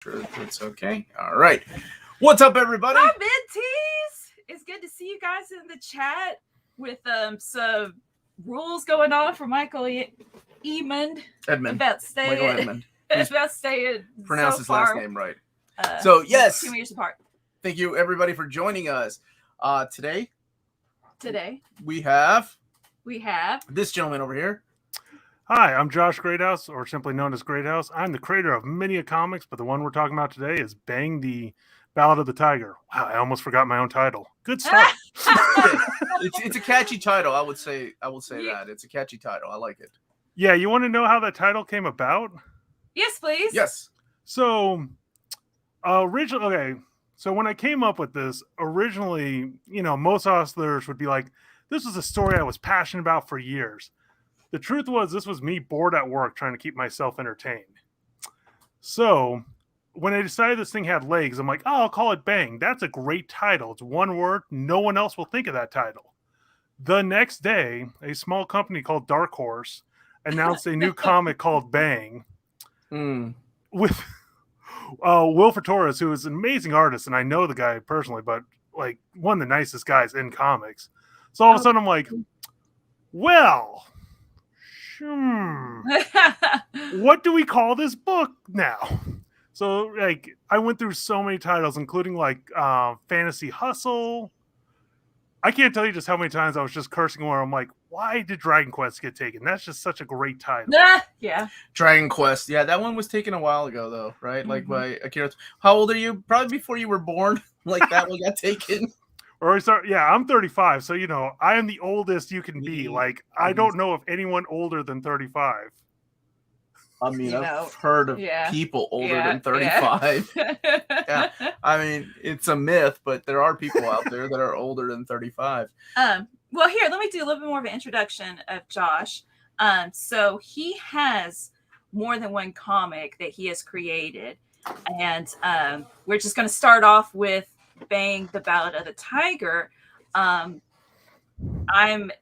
Sure, it's okay. All right. What's up, everybody? Hi, mentees. It's good to see you guys in the chat with some rules going on for Michael Edmund. About staying. Michael Edmund. About staying. Pronounce his last name right. So yes. 2 years apart. Thank you, everybody, for joining us. Today we have this gentleman over here. Hi, I'm Josh Greathouse, or simply known as Greathouse. I'm the creator of many comics, but the one we're talking about today is Bang, the Ballad of the Tiger. Wow, I almost forgot my own title. Good stuff. It's a catchy title. I will say that. It's a catchy title. I like it. Yeah, you want to know how that title came about? Yes, please. Yes. So, so when I came up with this, originally, most authors would be like, this was a story I was passionate about for years. The truth was, this was me bored at work trying to keep myself entertained. So when I decided this thing had legs, I'm like, oh, I'll call it Bang. That's a great title. It's one word. No one else will think of that title. The next day, a small company called Dark Horse announced a new comic called Bang with Wilford Torres, who is an amazing artist. And I know the guy personally, but like one of the nicest guys in comics. So all of a sudden I'm like, well... what do we call this book now? So, like, I went through so many titles, including, like, Fantasy Hustle. I can't tell you just how many times I was just cursing where I'm like, why did Dragon Quest get taken? That's just such a great title. Yeah. Dragon Quest. Yeah, that one was taken a while ago, though, right? Like, by Akira. How old are you? Probably before you were born. Like, that one got taken. I'm 35, so I am the oldest you can be. Like, I don't know of anyone older than 35. I mean, I've heard of people older than 35. Yeah. I mean, it's a myth, but there are people out there that are older than 35. Well, here, let me do a little bit more of an introduction of Josh. So he has more than one comic that he has created, and we're just going to start off with Bang, the Ballad of the Tiger. I'm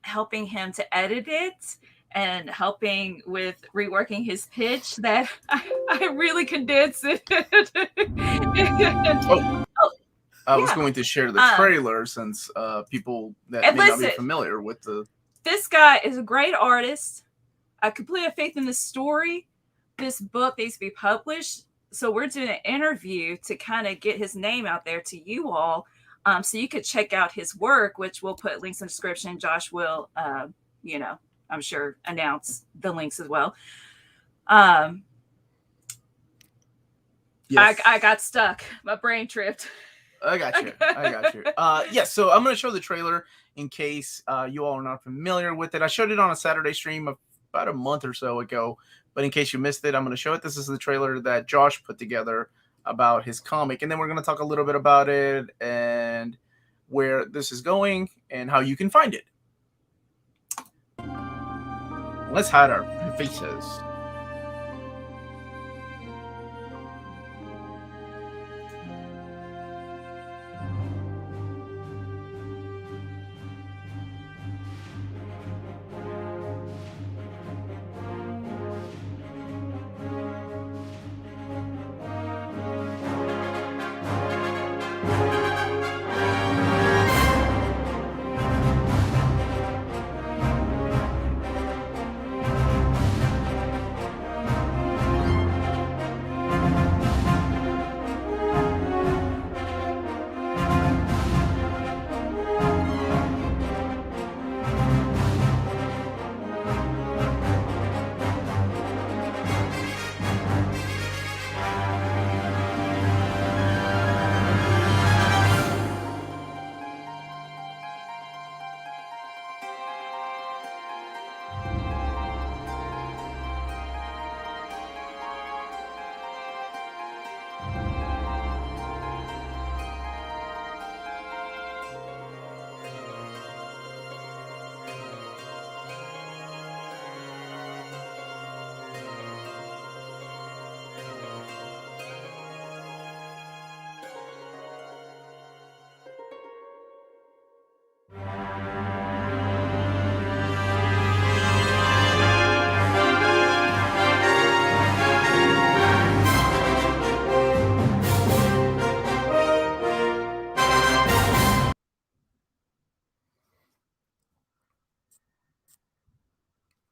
helping him to edit it and helping with reworking his pitch that I really condensed it. I was going to share the trailer since people that may not be familiar with the... This guy is a great artist. I completely have faith in the story. This book needs to be published. So we're doing an interview to kind of get his name out there to you all. So you could check out his work, which we'll put links in the description. Josh will, I'm sure announce the links as well. Yes. I got stuck. My brain tripped. I got you. Yes, so I'm going to show the trailer in case you all are not familiar with it. I showed it on a Saturday stream about a month or so ago. But in case you missed it, I'm going to show it. This is the trailer that Josh put together about his comic. And then we're going to talk a little bit about it and where this is going and how you can find it. Let's hide our faces.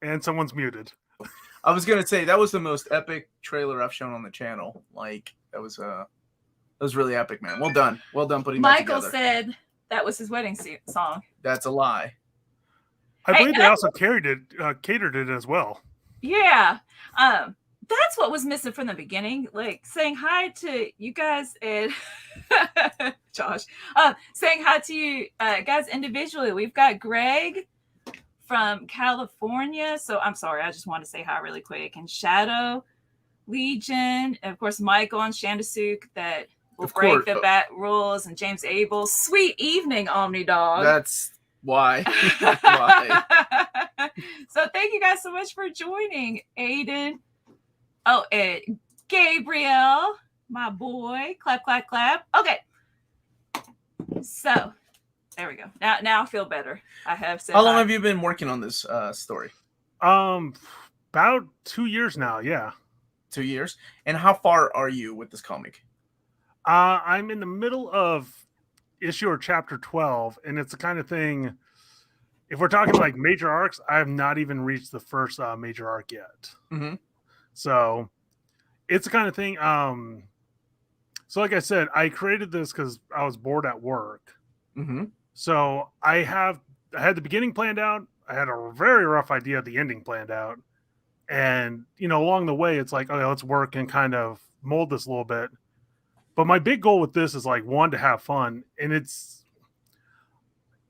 And someone's muted. I was gonna say that was the most epic trailer I've shown on the channel. Like that was really epic, man. Well done putting that Michael together. said that was his wedding song. That's a lie. I believe they also catered it as well. Yeah. That's what was missing from the beginning. Like saying hi to you guys and Josh. Saying hi to you guys individually. We've got Greg from California. So I'm sorry, I just want to say hi really quick. And Shadow Legion, and of course Michael and Shandasuk that will break the bat rules, and James Abel. Sweet evening, Omni Dog. That's why. That's why. So thank you guys so much for joining, Aiden. Oh, and Gabriel, my boy. Clap, clap, clap. Okay. So there we go. Now I feel better. I have said. How long have you been working on this story? About 2 years now. Yeah. 2 years. And how far are you with this comic? I'm in the middle of issue or chapter 12, and it's the kind of thing. If we're talking like major arcs, I have not even reached the first major arc yet. Mm-hmm. So it's the kind of thing. So like I said, I created this because I was bored at work. Mm-hmm. So I had the beginning planned out. I had a very rough idea of the ending planned out. And, along the way, it's like, okay, let's work and kind of mold this a little bit. But my big goal with this is like, one, to have fun. And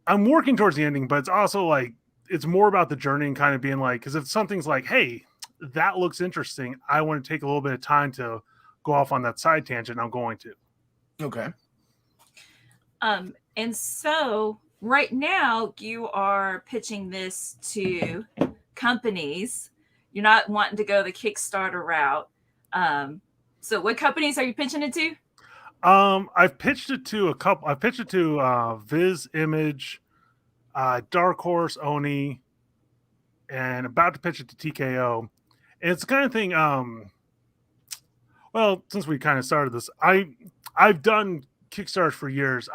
I'm working towards the ending, but it's also like, it's more about the journey and kind of being like, because if something's like, hey, that looks interesting, I want to take a little bit of time to go off on that side tangent. I'm going to. Okay. And so right now you are pitching this to companies. You're not wanting to go the Kickstarter route. So what companies are you pitching it to? I've pitched it to a couple. I pitched it to Viz Image, Dark Horse, Oni, and about to pitch it to TKO. And it's the kind of thing. Well, since we kind of started this, I've done Kickstarters for years.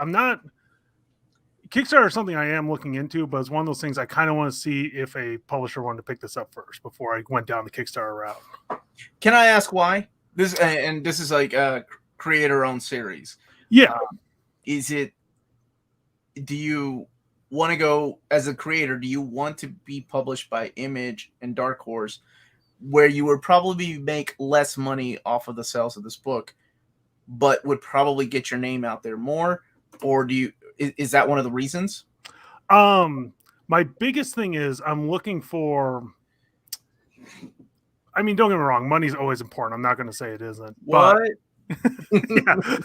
Kickstarter is something I am looking into, but it's one of those things I kind of want to see if a publisher wanted to pick this up first before I went down the Kickstarter route. Can I ask why? This is like a creator-owned series. Yeah. Do you want to go as a creator? Do you want to be published by Image and Dark Horse, where you would probably make less money off of the sales of this book, but would probably get your name out there more? Or is that one of the reasons? My biggest thing is I'm looking for, I mean, don't get me wrong, money's always important. I'm not going to say it isn't. What? But,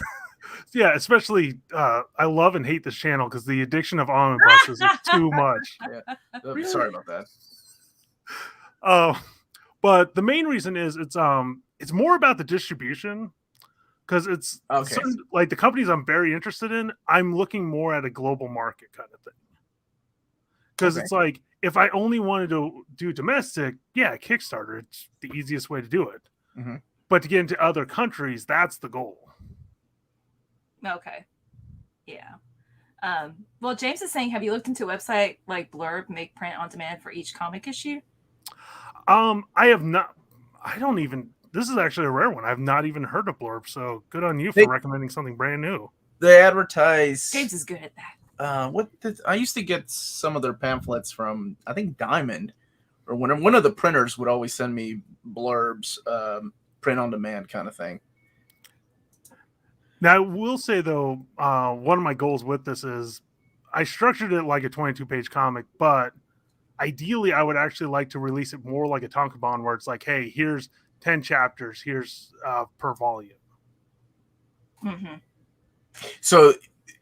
yeah, especially I love and hate this channel because the addiction of omnibuses is too much. Yeah. Sorry about that. But the main reason is it's more about the distribution. Because it's certain, like the companies I'm very interested in, I'm looking more at a global market kind of thing. Because it's like, if I only wanted to do domestic, yeah, Kickstarter, it's the easiest way to do it. Mm-hmm. But to get into other countries, that's the goal. Okay. Yeah. Well, James is saying, have you looked into a website like Blurb, make print on demand for each comic issue? I have not. I don't even. This is actually a rare one. I've not even heard of Blurb, so good on you for recommending something brand new. They advertise. James is good at that. I used to get some of their pamphlets from, I think, Diamond, or one of the printers would always send me blurbs, print on demand kind of thing. Now, I will say, though, one of my goals with this is I structured it like a 22-page comic, but ideally I would actually like to release it more like a tankobon, where it's like, hey, here's 10 chapters, here's per volume. Mm-hmm. So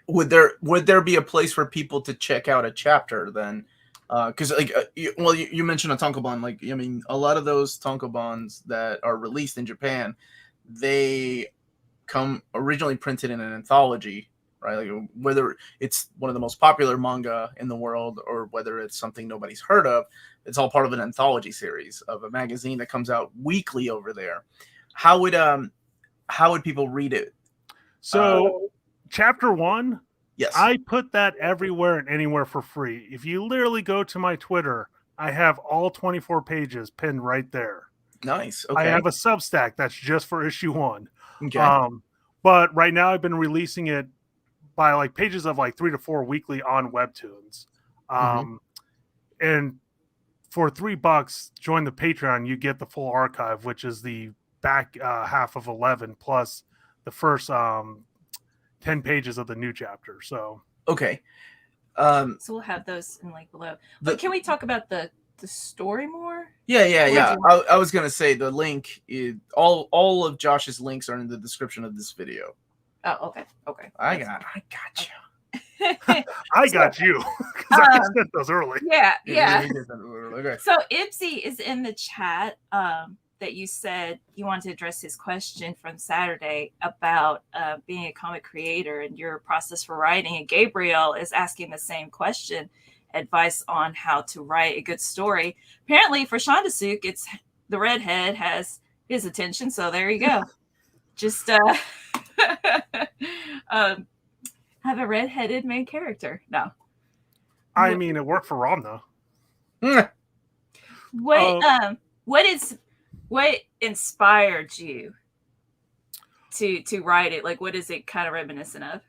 would there be a place for people to check out a chapter then? Because you mentioned a tankobon. Like, I mean, a lot of those tankobons that are released in Japan, they come originally printed in an anthology, right? Like, whether it's one of the most popular manga in the world or whether it's something nobody's heard of, it's all part of an anthology series of a magazine that comes out weekly over there. How would people read it? So chapter 1, yes, I put that everywhere and anywhere for free. If you literally go to my Twitter, I have all 24 pages pinned right there. Nice. I Okay. have a Substack that's just for issue 1. Okay. But right now I've been releasing it by like pages of like 3 to 4 weekly on Webtoons. And for $3, join the Patreon. You get the full archive, which is the back half of 11 plus the first 10 pages of the new chapter. So Okay. So we'll have those in link below. But can we talk about the story more? Yeah. I was gonna say the link is all of Josh's links are in the description of this video. Oh, okay. I got you. I got you because I sent those early. Yeah. Okay. So Ipsy is in the chat that you said you wanted to address his question from Saturday about being a comic creator and your process for writing. And Gabriel is asking the same question, advice on how to write a good story. Apparently for Shondasuk, it's the redhead has his attention. So there you go. Just have a redheaded main character. No. I mean, it worked for Romna. What inspired you to write it? Like, what is it kind of reminiscent of?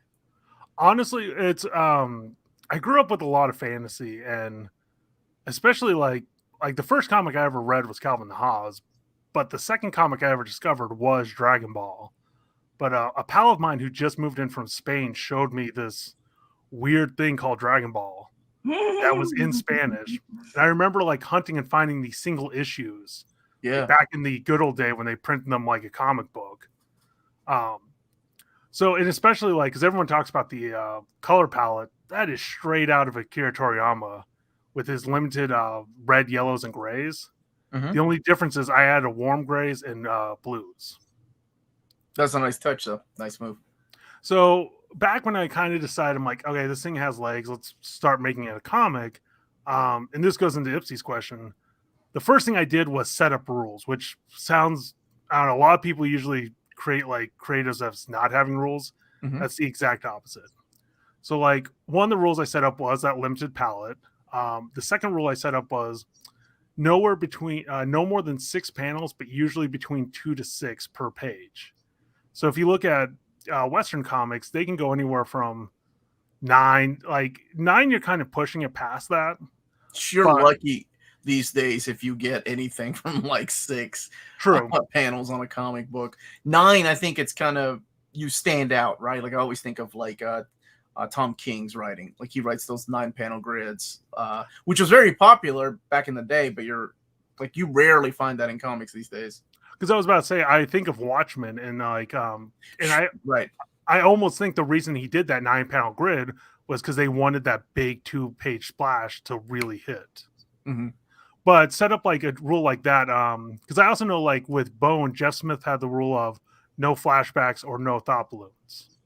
Honestly, it's I grew up with a lot of fantasy, and especially like the first comic I ever read was Calvin the Haas, but the second comic I ever discovered was Dragon Ball. But a pal of mine who just moved in from Spain showed me this weird thing called Dragon Ball that was in Spanish. And I remember like hunting and finding these single issues. Yeah. Back in the good old day when they printed them like a comic book. So, and especially like, because everyone talks about the color palette, that is straight out of Akira Toriyama with his limited red, yellows, and grays. The only difference is I added warm grays and blues. That's a nice touch, though. Nice move. So back when I kind of decided, I'm like, okay, this thing has legs. Let's start making it a comic. And this goes into Ipsy's question. The first thing I did was set up rules, which sounds, I don't know, a lot of people usually create like creatives as not having rules. That's the exact opposite. So like one of the rules I set up was that limited palette. The second rule I set up was no more than 6 panels, but usually between 2 to 6 per page. So if you look at Western comics, they can go anywhere from 9. Like 9, you're kind of pushing it past that. You're lucky these days if you get anything from like 6 panels on a comic book. 9, I think it's kind of, you stand out, right? Like I always think of like Tom King's writing. Like he writes those 9-panel grids, which was very popular back in the day, but you rarely find that in comics these days. Because I was about to say, I think of Watchmen and like, I almost think the reason he did that 9-panel grid was because they wanted that big 2-page splash to really hit. But set up like a rule like that, because I also know like with Bone, Jeff Smith had the rule of no flashbacks or no thought balloons.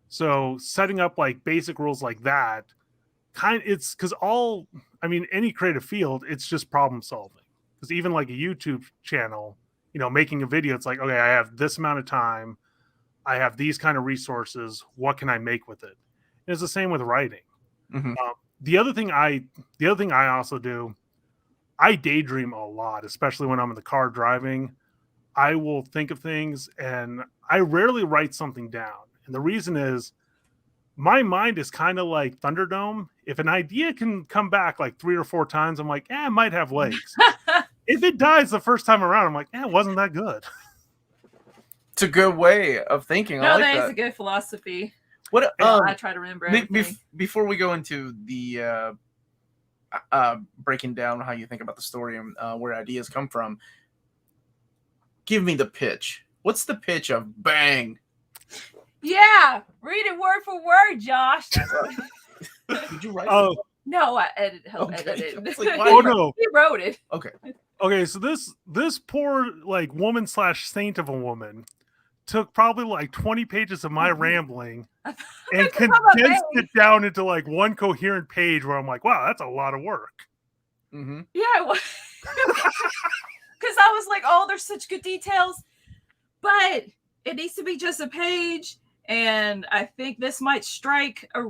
So setting up like basic rules like that, it's because any creative field, it's just problem solving. Because even like a YouTube channel, making a video, it's like, okay, I have this amount of time, I have these kind of resources, what can I make with it? And it's the same with writing. The other thing I also do, I daydream a lot, especially when I'm in the car driving. I will think of things and I rarely write something down. And the reason is my mind is kind of like Thunderdome. If an idea can come back like 3 or 4 times, I'm like, it might have legs. If it dies the first time around, I'm like, it wasn't that good. It's a good way of thinking. No, that is a good philosophy. What I try to remember everything. Before we go into the breaking down how you think about the story and where ideas come from, give me the pitch. What's the pitch of Bang? Yeah, read it word for word, Josh. Did you write it? No, I helped edit it. Like, no, he wrote it. Okay, so this poor like woman / saint of a woman took probably like 20 pages of my rambling and condensed it down into like one coherent page where I'm like, wow, that's a lot of work. Yeah, it was. Because I was like, oh, there's such good details, but it needs to be just a page. And I think this might strike a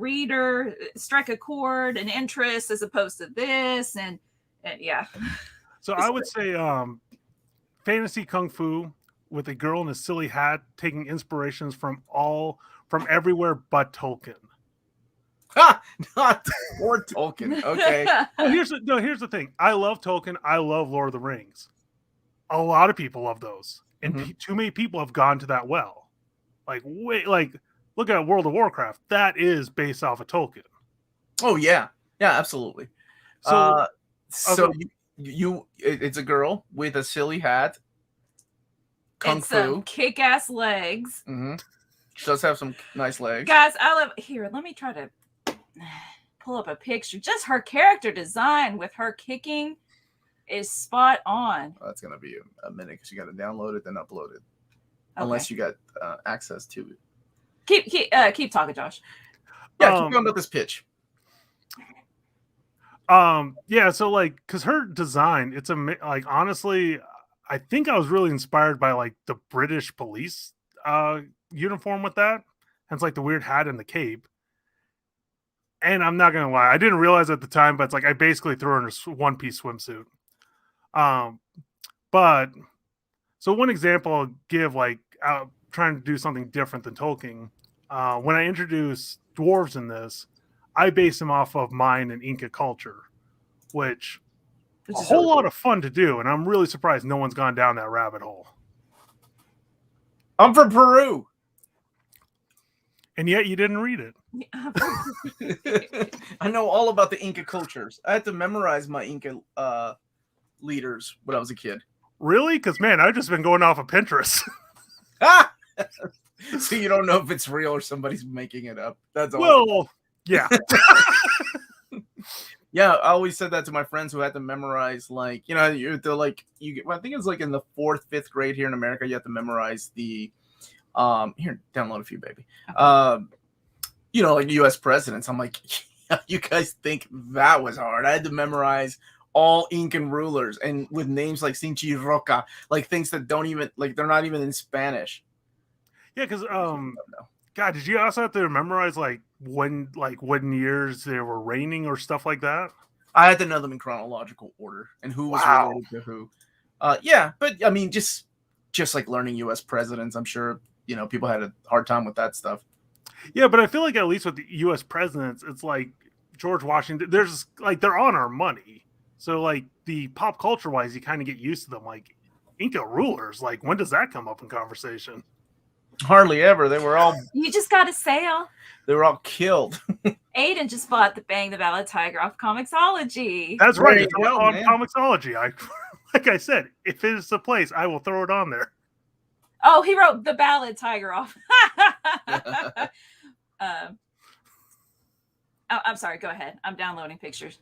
chord, an interest, as opposed to this. And Yeah. So I would say fantasy kung fu with a girl in a silly hat taking inspirations from everywhere but Tolkien. Ha! Not or Tolkien. Okay. Well, here's the thing. I love Tolkien. I love Lord of the Rings. A lot of people love those, and too many people have gone to that well. Like look at World of Warcraft. That is based off of Tolkien. Oh yeah, absolutely. So, it's a girl with a silly hat. Kung fu, kick-ass legs. Mm-hmm. She does have some nice legs. Guys, I love. Here, let me try to pull up a picture. Just her character design with her kicking is spot on. Well, that's gonna be a minute because you got to download it then upload it, unless you got access to it. Keep talking, Josh. Yeah, keep going about this pitch. Yeah, so like, because her design, it's like, honestly, I think I was really inspired by like the British police uniform with that. Hence like the weird hat and the cape. And I'm not gonna lie, I didn't realize at the time, but it's like I basically threw her in a one-piece swimsuit. But so one example I'll give, like trying to do something different than Tolkien. When I introduce dwarves in this, I base them off of Mayan and Inca culture, which is a whole lot of fun to do, and I'm really surprised no one's gone down that rabbit hole. I'm from Peru. And yet you didn't read it. I know all about the Inca cultures. I had to memorize my Inca leaders when I was a kid. Really? Because, man, I've just been going off of Pinterest. So you don't know if it's real or somebody's making it up. That's awesome. Well, yeah. Yeah, I always said that to my friends who had to memorize, like, you know, I think it's like in the 4th, 5th grade here in America, you have to memorize the here, download a few, baby. You know, like U.S. presidents. I'm like, yeah, you guys think that was hard? I had to memorize all Incan rulers and with names like Sinchi Roca, like things that don't even, like, they're not even in Spanish. Yeah, because God, did you also have to memorize like when years they were reigning or stuff like that? I had to know them in chronological order and who was related to who. Yeah, but I mean, just like learning U.S. presidents, I'm sure, you know, people had a hard time with that stuff. Yeah, but I feel like at least with the U.S. presidents, it's like George Washington. There's like they're on our money, so like the pop culture wise, you kind of get used to them. Like Inca rulers, like when does that come up in conversation? Hardly ever. They were all. You just got a sale. They were all killed. Aiden just bought the Bang the Ballad Tiger off Comixology. That's right. It's on Comixology. Like I said, if it is a place, I will throw it on there. Oh, he wrote the Ballad Tiger off. I'm sorry. Go ahead. I'm downloading pictures.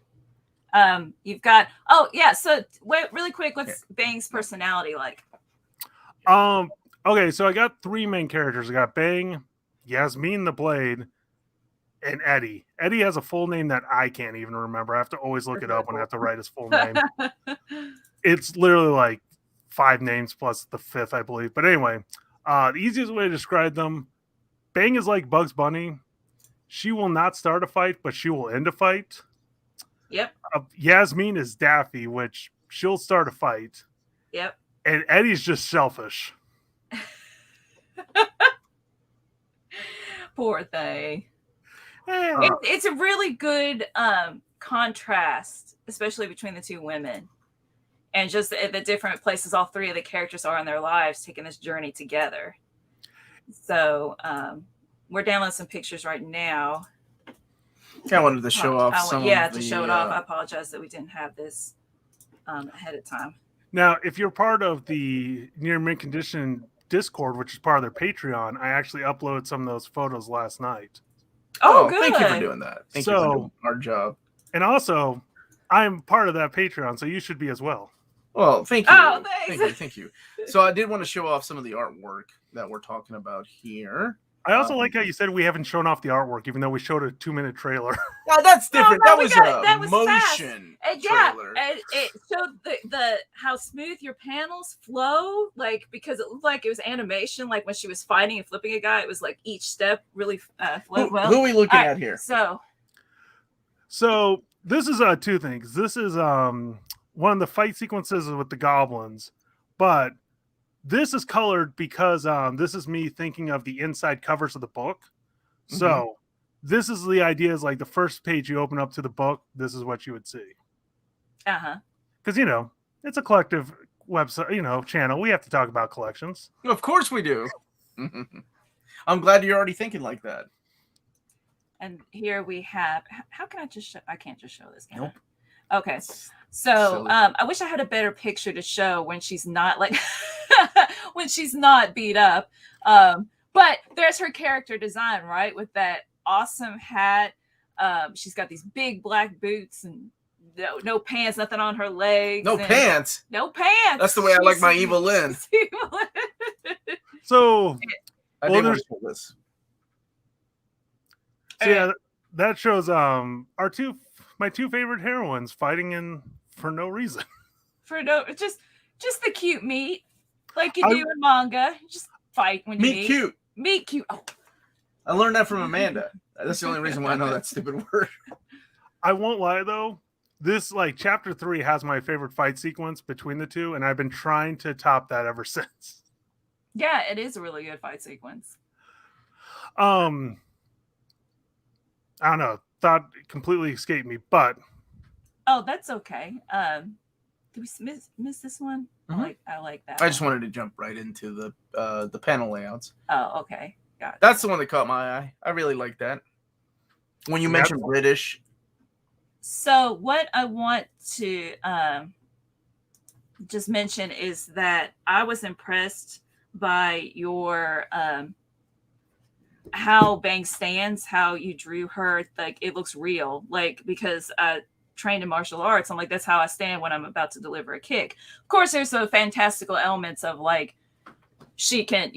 You've got. Oh yeah. So wait, really quick. What's Bang's personality like? Okay, so I got 3 main characters. I got Bang, Yasmin the Blade, and Eddie. Eddie has a full name that I can't even remember. I have to always look it up when I have to write his full name. It's literally like 5 names plus the 5th, I believe. But anyway, the easiest way to describe them, Bang is like Bugs Bunny. She will not start a fight, but she will end a fight. Yep. Yasmin is Daffy, which she'll start a fight. Yep. And Eddie's just selfish. Poor thing. Yeah. It's a really good contrast, especially between the 2 women, and just the different places all 3 of the characters are in their lives, taking this journey together. So we're downloading some pictures right now. I wanted to show off some. Yeah, to show it off. I apologize that we didn't have this ahead of time. Now, if you're part of the Near Mint Condition Discord, which is part of their Patreon, I actually uploaded some of those photos last night. Oh, good. Thank you for doing that. Thank you for doing our job. And also, I'm part of that Patreon, so you should be as well. Well, thank you. Oh, thanks. Thank you. So I did want to show off some of the artwork that we're talking about here. I also like how you said we haven't shown off the artwork, even though we showed a 2-minute trailer. Yeah, that's different. No, that was motion trailer. And it showed the how smooth your panels flow, like because it looked like it was animation. Like when she was fighting and flipping a guy, it was like each step really flowed well. Who are we looking at here? So this is 2 things. This is one of the fight sequences is with the goblins, but this is colored because this is me thinking of the inside covers of the book. So this is the idea is like the first page you open up to the book, this is what you would see. Because, it's a collective website, channel. We have to talk about collections. Of course we do. I'm glad you're already thinking like that. And here we have, how can I just show? I can't just show this. Nope. Okay. So I wish I had a better picture to show when she's not like, when she's not beat up. But there's her character design, right? With that awesome hat. She's got these big black boots and no pants, nothing on her legs. No pants? No pants. That's the way I like my Evil Lynn. So, I didn't want to show this. So yeah, that shows my two favorite heroines fighting for no reason. Just the cute meat, like you do in manga. Just fight when you meet. Cute. Meet cute. Oh. I learned that from Amanda. That's the only reason why I know that stupid word. I won't lie though. This chapter 3 has my favorite fight sequence between the two, and I've been trying to top that ever since. Yeah, it is a really good fight sequence. I don't know. Thought completely escaped me, but oh, that's okay. Did we miss this one? Mm-hmm. I like that. I just wanted to jump right into the panel layouts. Oh, okay. Got it. That's the one that caught my eye. I really like that. When you mentioned British. So what I want to just mention is that I was impressed by your how Bang stands, how you drew her, like it looks real, like because I trained in martial arts, I'm like that's how I stand when I'm about to deliver a kick. Of course there's the fantastical elements of like she can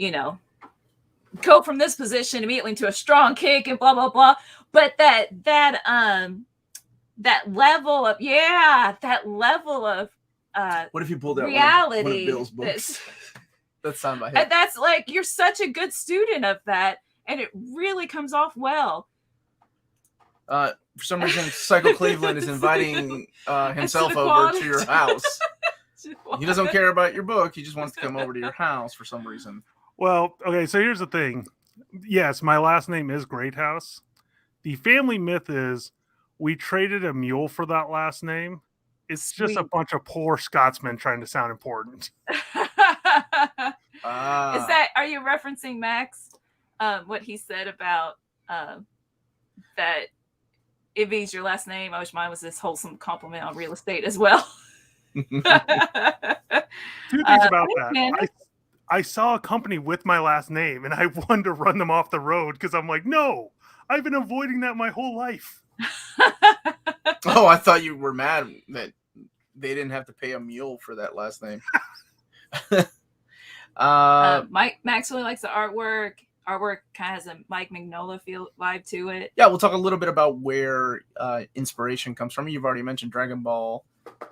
go from this position immediately into a strong kick and blah blah blah, but that level of what if you pulled out reality, one of Bill's books? That's on my head. And that's like you're such a good student of that, and it really comes off well. For some reason, Psycho Cleveland is inviting himself over to your house. He doesn't care about your book. He just wants to come over to your house for some reason. Well, okay, so here's the thing. Yes, my last name is Greathouse. The family myth is we traded a mule for that last name. It's just a bunch of poor Scotsmen trying to sound important. Are you referencing Max? What he said about that Ivvy's your last name. I wish mine was this wholesome compliment on real estate as well. Two things about that. I saw a company with my last name and I wanted to run them off the road because I'm like, no, I've been avoiding that my whole life. Oh, I thought you were mad that they didn't have to pay a mule for that last name. Max really likes the artwork. Artwork kind of has a Mike Mignola vibe to it. Yeah, we'll talk a little bit about where inspiration comes from. You've already mentioned Dragon Ball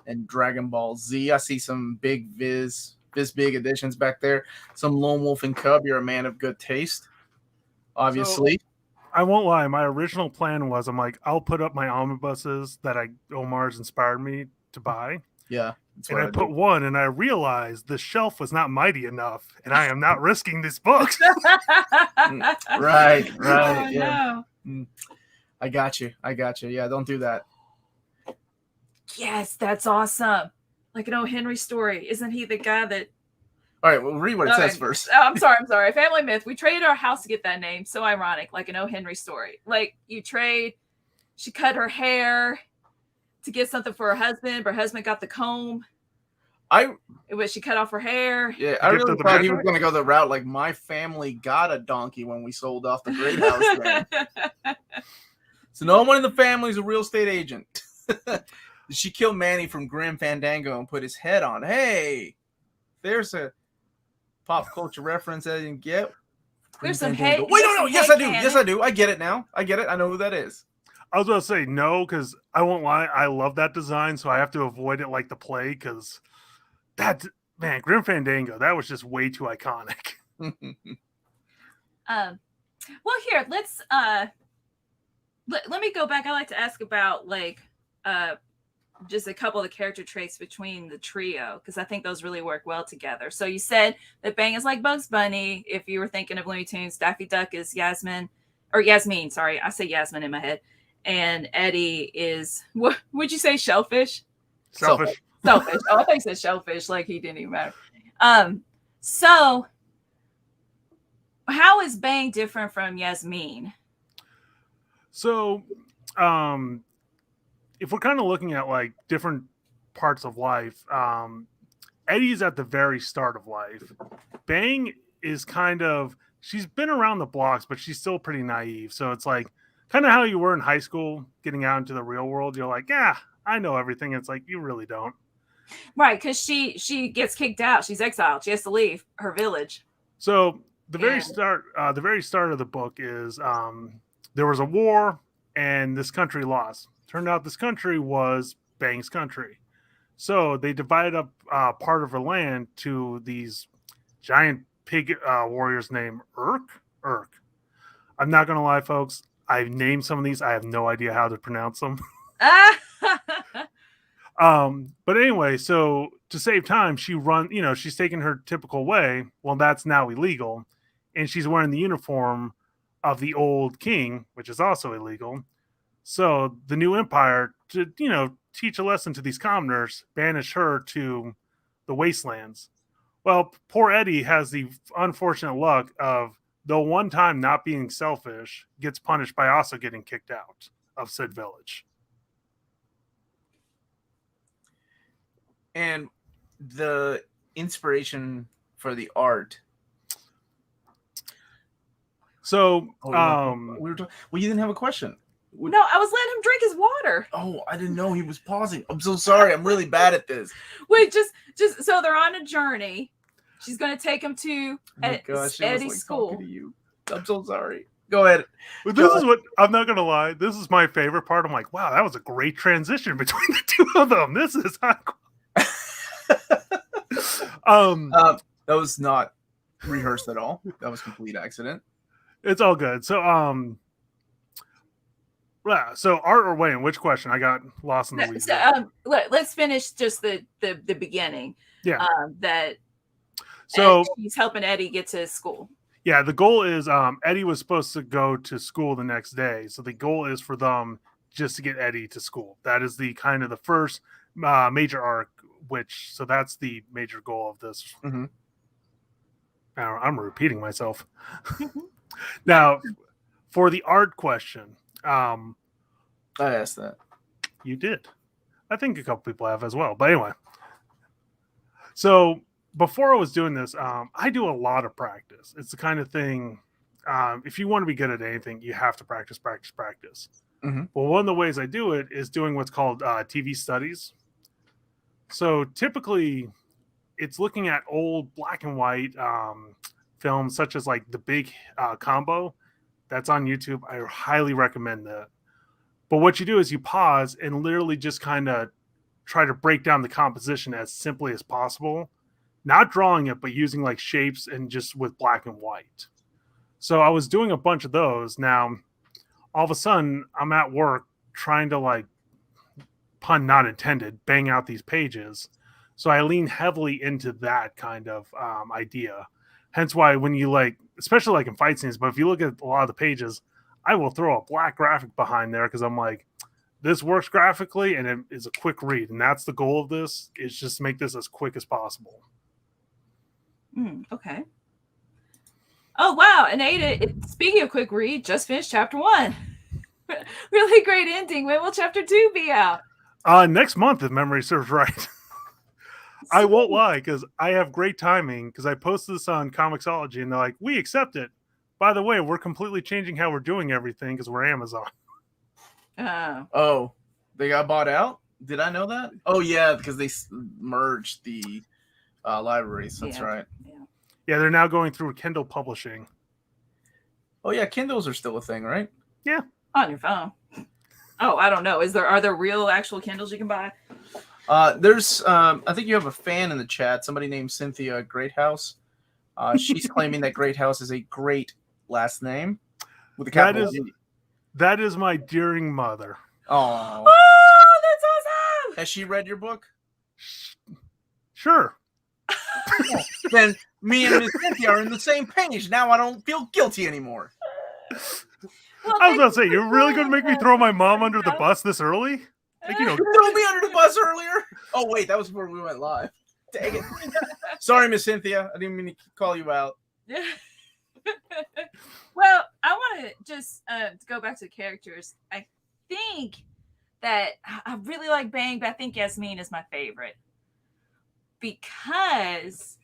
and Dragon Ball Z. I see some big Viz big editions back there. Some Lone Wolf and Cub. You're a man of good taste, obviously. So, I won't lie. My original plan was I'm like, I'll put up my omnibuses that Omar's inspired me to buy. Yeah. And I put one and I realized the shelf was not mighty enough and I am not risking this book. Right. Oh, Yeah. No. I got you. Yeah, don't do that. Yes, that's awesome. Like an O. Henry story. Isn't he the guy that... All right, we'll read what it says first. Oh, I'm sorry. Family myth. We traded our house to get that name. So ironic. Like an O. Henry story. Like you trade, she cut her hair to get something for her husband. Her husband got the comb. She cut off her hair. Yeah, I really thought he was going to go the route like my family got a donkey when we sold off the Greathouse thing. So no one in the family is a real estate agent. She killed Manny from Grim Fandango and put his head on. Hey, there's a pop culture reference I didn't get. There's some head. Wait, no. Yes, I do. Yes, I do. I get it now. I know who that is. I was going to say no, because I won't lie. I love that design, so I have to avoid it like the plague, because Grim Fandango, that was just way too iconic. Well, here, let's let me go back. I like to ask about just a couple of the character traits between the trio, because I think those really work well together. So you said that Bang is like Bugs Bunny. If you were thinking of Looney Tunes, Daffy Duck is Yasmin. Sorry, I say Yasmin in my head. And Eddie is, what would you say, Shellfish? Selfish. Selfish. Oh, I thought you said Shellfish, like he didn't even matter. So how is Bang different from Yasmin? So, if we're kind of looking at like different parts of life, Eddie's at the very start of life. Bang is she's been around the blocks, but she's still pretty naive. So it's like kind of how you were in high school, getting out into the real world. You're like, yeah, I know everything. It's like, you really don't. Right, because she gets kicked out. She's exiled. She has to leave her village. So the very start of the book is there was a war and this country lost. Turned out this country was Bang's country. So they divided up part of her land to these giant pig warriors named Urk. I'm not going to lie, folks. I've named some of these. I have no idea how to pronounce them. But anyway, so to save time, she's taking her typical way. Well, that's now illegal. And she's wearing the uniform of the old king, which is also illegal. So the new empire, to, teach a lesson to these commoners, banished her to the wastelands. Well, poor Eddie has the unfortunate luck of, though one time not being selfish, gets punished by also getting kicked out of said village. And the inspiration for the art. So, you didn't have a question. No, I was letting him drink his water. Oh, I didn't know he was pausing. I'm so sorry. I'm really bad at this. Wait, just so they're on a journey. She's going to take him to Eddie's school. To you. I'm so sorry. Go ahead. But this is what I'm not going to lie. This is my favorite part. I'm like, wow, that was a great transition between the two of them. This is that was not rehearsed at all. That was complete accident. It's all good. So yeah. So Art or Wayne, which question? I got lost in the weeds. Let's finish just the beginning. Yeah. So he's helping Eddie get to school. Yeah, the goal is Eddie was supposed to go to school the next day. So the goal is for them just to get Eddie to school. That is the kind of the first major arc, so that's the major goal of this. Mm-hmm. I'm repeating myself. Now, for the art question, I asked that. You did. I think a couple people have as well. But anyway, so before I was doing this, I do a lot of practice. It's the kind of thing, if you want to be good at anything, you have to practice. Mm-hmm. Well, one of the ways I do it is doing what's called TV studies. So typically, it's looking at old black and white films, such as like The Big Combo. That's on YouTube. I highly recommend that. But what you do is you pause and literally just kind of try to break down the composition as simply as possible. Not drawing it, but using like shapes and just with black and white. So I was doing a bunch of those. Now, all of a sudden, I'm at work trying to, like, pun not intended, bang out these pages. So I lean heavily into that kind of idea. Hence why when you, like, especially like in fight scenes, but if you look at a lot of the pages, I will throw a black graphic behind there because I'm like, this works graphically and it is a quick read. And that's the goal of this, is just to make this as quick as possible. Okay. Oh, wow. And Ada, speaking of quick read, just finished chapter 1. Really great ending. When will chapter 2 be out? Next month, if memory serves right. I won't lie, because I have great timing, because I posted this on Comixology, and they're like, we accept it. By the way, we're completely changing how we're doing everything, because we're Amazon. Oh, they got bought out? Did I know that? Oh, yeah, because they merged the libraries. That's right. Yeah, they're now going through Kindle publishing. Oh, yeah, Kindles are still a thing, right? Yeah. On your phone. Oh, I don't know. Are there real actual Kindles you can buy? There's, I think you have a fan in the chat, somebody named Cynthia Greathouse. She's claiming that Greathouse is a great last name with a capital. That is my dearing mother. Oh, that's Has she read your book? Sure. Then me and Miss Cynthia are in the same page. Now I don't feel guilty anymore. Well, I was about to say, thank you you're for really going to make me throw my mom under the Yeah. bus this early? Like, you know, You threw me under the bus earlier. Oh wait, that was before we went live. Dang it. Sorry, Miss Cynthia. I didn't mean to call you out. Well, I want to just to go back to the characters. I think that I really like Bang, but I think Yasmin is my favorite because,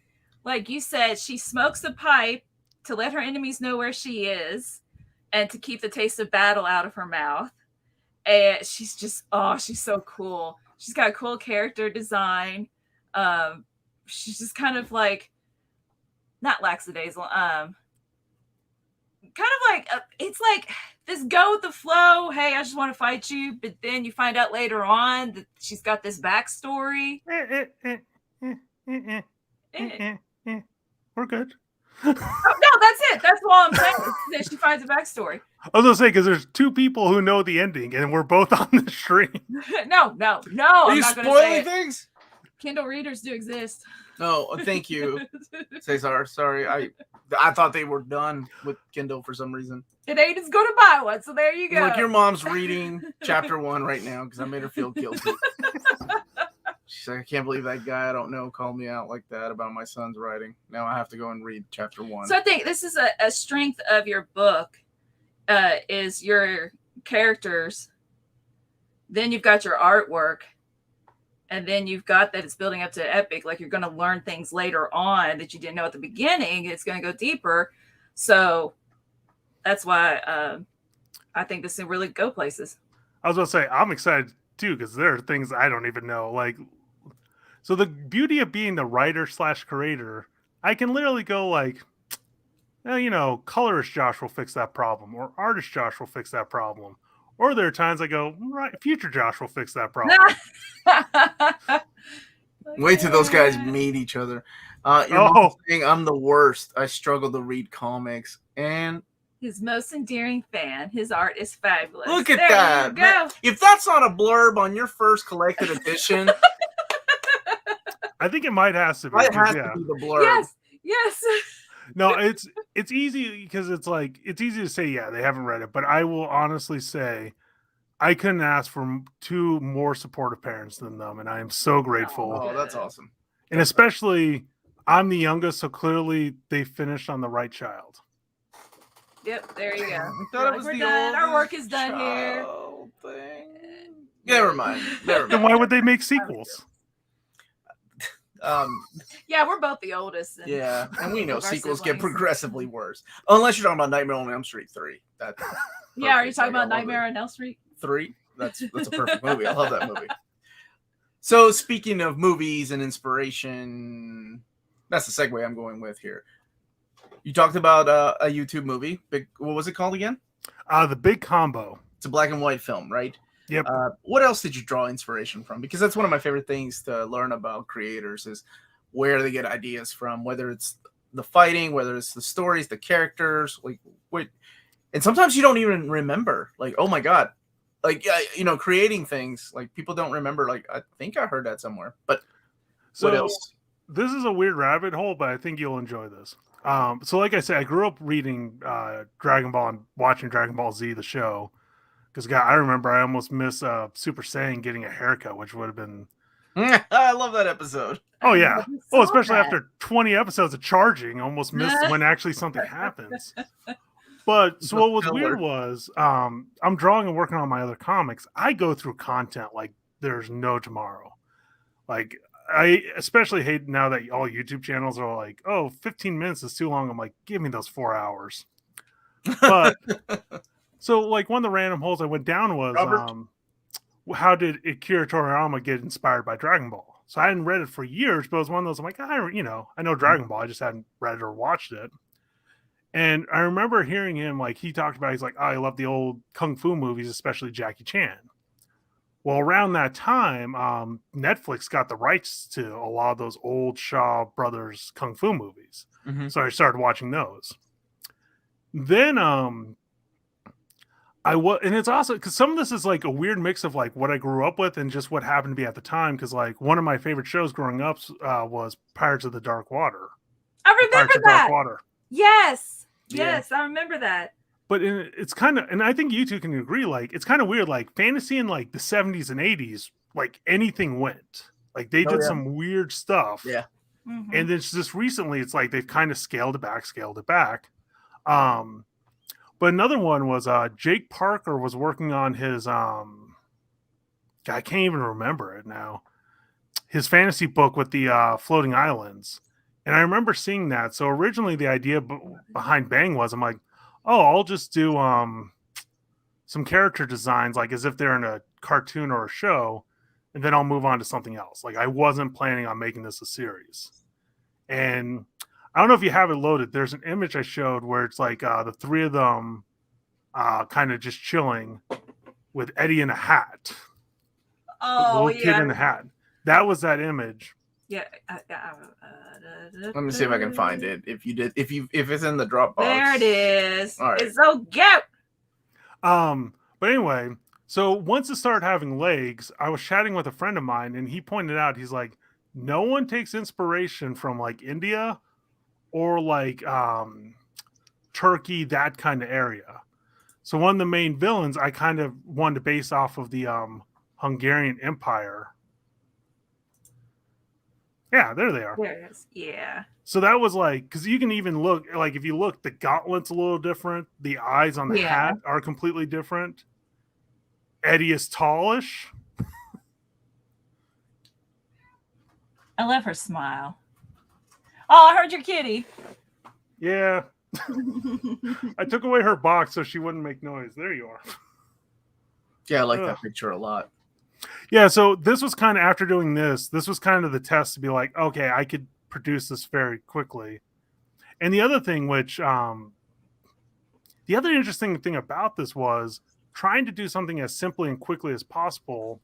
like you said, she smokes a pipe to let her enemies know where she is and to keep the taste of battle out of her mouth. And she's just, she's so cool. She's got a cool character design. She's just kind of like, not lackadaisical, kind of like, it's like this go with the flow. Hey, I just want to fight you. But then you find out later on that she's got this backstory. We're good. Oh, no, that's it. That's all I'm saying. That she finds a backstory. I was going to say, because there's two people who know the ending, and we're both on the stream. No. Are I'm you not going to say spoiling it. things? Kindle readers do exist. No, thank you, Cesar. Sorry, I thought they were done with Kindle for some reason. And I just go to buy one. So there you go. Look, your mom's reading chapter 1 right now because I made her feel guilty. She's like, I can't believe that guy I don't know called me out like that about my son's writing. Now I have to go and read chapter 1. So I think this is a strength of your book, is your characters. Then you've got your artwork. And then you've got that it's building up to epic. Like you're going to learn things later on that you didn't know at the beginning. It's going to go deeper. So that's why I think this will really go places. I was going to say, I'm excited too, because there are things I don't even know. Like, so the beauty of being the writer / creator, I can literally go like, colorist Josh will fix that problem, or artist Josh will fix that problem. Or there are times I go, right, future Josh will fix that problem. Wait till those guys meet each other. Your mom's saying I'm the worst. I struggle to read comics. And his most endearing fan. His art is fabulous. Look at that. Man, if that's not a blurb on your first collected edition. I think it might have to be. It has to be the blurb. Yes. No, it's easy because it's easy to say, yeah, they haven't read it. But I will honestly say I couldn't ask for 2 more supportive parents than them. And I am so grateful. Oh, that's awesome. And especially I'm the youngest, so clearly they finished on the right child. Yep, there you go. I thought it was we're the done. Our work is done child thing. Never mind. Then why would they make sequels? Yeah, we're both the oldest. And we know sequels get progressively worse. Unless you're talking about Nightmare on Elm Street 3. Are you talking about Nightmare on Elm Street 3? That's a perfect movie. I love that movie. So speaking of movies and inspiration, that's the segue I'm going with here. You talked about a YouTube movie. What was it called again? The Big Combo. It's a black and white film, right? Yep. What else did you draw inspiration from? Because that's one of my favorite things to learn about creators is where they get ideas from, whether it's the fighting, whether it's the stories, the characters, and sometimes you don't even remember, like, oh my God, like, creating things, like people don't remember, like, I think I heard that somewhere, but what else? This is a weird rabbit hole, but I think you'll enjoy this. So like I said, I grew up reading Dragon Ball and watching Dragon Ball Z, the show. Because I remember I almost missed Super Saiyan getting a haircut, which would have been. I love that episode. Oh yeah. Oh, especially after 20 episodes of charging, almost missed when actually something happens. But so what was weird was I'm drawing and working on my other comics. I go through content like there's no tomorrow. Like I especially hate now that all YouTube channels are like, 15 minutes is too long. I'm like, give me those 4 hours. But so, like, one of the random holes I went down was, how did Akira Toriyama get inspired by Dragon Ball? So I hadn't read it for years, but it was one of those, I'm like, I know Dragon Ball. I just hadn't read it or watched it. And I remember hearing him, like, he talked about, he's like, I love the old Kung Fu movies, especially Jackie Chan. Well, around that time, Netflix got the rights to a lot of those old Shaw Brothers Kung Fu movies. Mm-hmm. So I started watching those. Then, And it's also because some of this is like a weird mix of like what I grew up with and just what happened to be at the time. Because like one of my favorite shows growing up was Pirates of the Dark Water. I remember Pirates of that. Dark Water. Yes, Yeah. I remember that. But it's kind of, and I think you two can agree, like it's kind of weird. Like fantasy in like the 70s and 80s, like anything went. Like they did some weird stuff. Yeah. Mhm. And then just recently, it's like they've kind of scaled it back. But another one was Jake Parker was working on his I can't even remember it now. His fantasy book with the floating islands. And I remember seeing that. So originally the idea behind Bang was I'm like, oh, I'll just do some character designs like as if they're in a cartoon or a show, and then I'll move on to something else. Like I wasn't planning on making this a series. And I don't know if you have it loaded. There's an image I showed where it's like the three of them kind of just chilling with Eddie in a hat. Oh, little kid in a hat. That was that image. Yeah. Let me see if I can find it. If it's in the Dropbox. There it is. All right. It's so cute. But anyway, so once it started having legs, I was chatting with a friend of mine, and he pointed out, he's like, no one takes inspiration from like India or like Turkey, that kind of area. So one of the main villains I kind of wanted to base off of the Hungarian Empire. Yeah, there they are. There it is. Yeah. So that was like, because you can even look, like if you look, the gauntlet's a little different. The eyes on the hat are completely different. Eddie is tallish. I love her smile. Oh, I heard your kitty. Yeah. I took away her box so she wouldn't make noise. There you are. Yeah, I like that picture a lot. Yeah, so this was kind of after doing this was kind of the test to be like, okay, I could produce this very quickly. And the other thing, which the other interesting thing about this was trying to do something as simply and quickly as possible.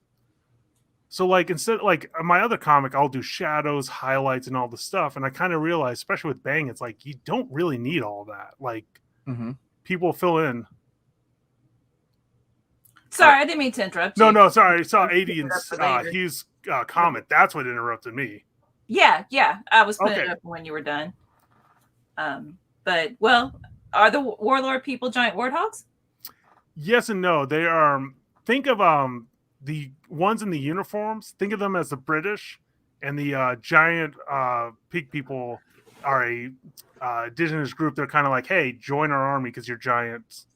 So like instead, like my other comic, I'll do shadows, highlights, and all the stuff. And I kind of realized, especially with Bang, it's like you don't really need all that. Like people fill in. Sorry, I didn't mean to interrupt you. No, sorry. I saw Adian's Hughes comment. That's what interrupted me. Yeah. I was putting it up when you were done. But well, are the warlord people giant warthogs? Yes and no. They are. Think of the ones in the uniforms. Think of them as the British, and the giant pig people are a indigenous group. They're kind of like, hey, join our army because you're giants.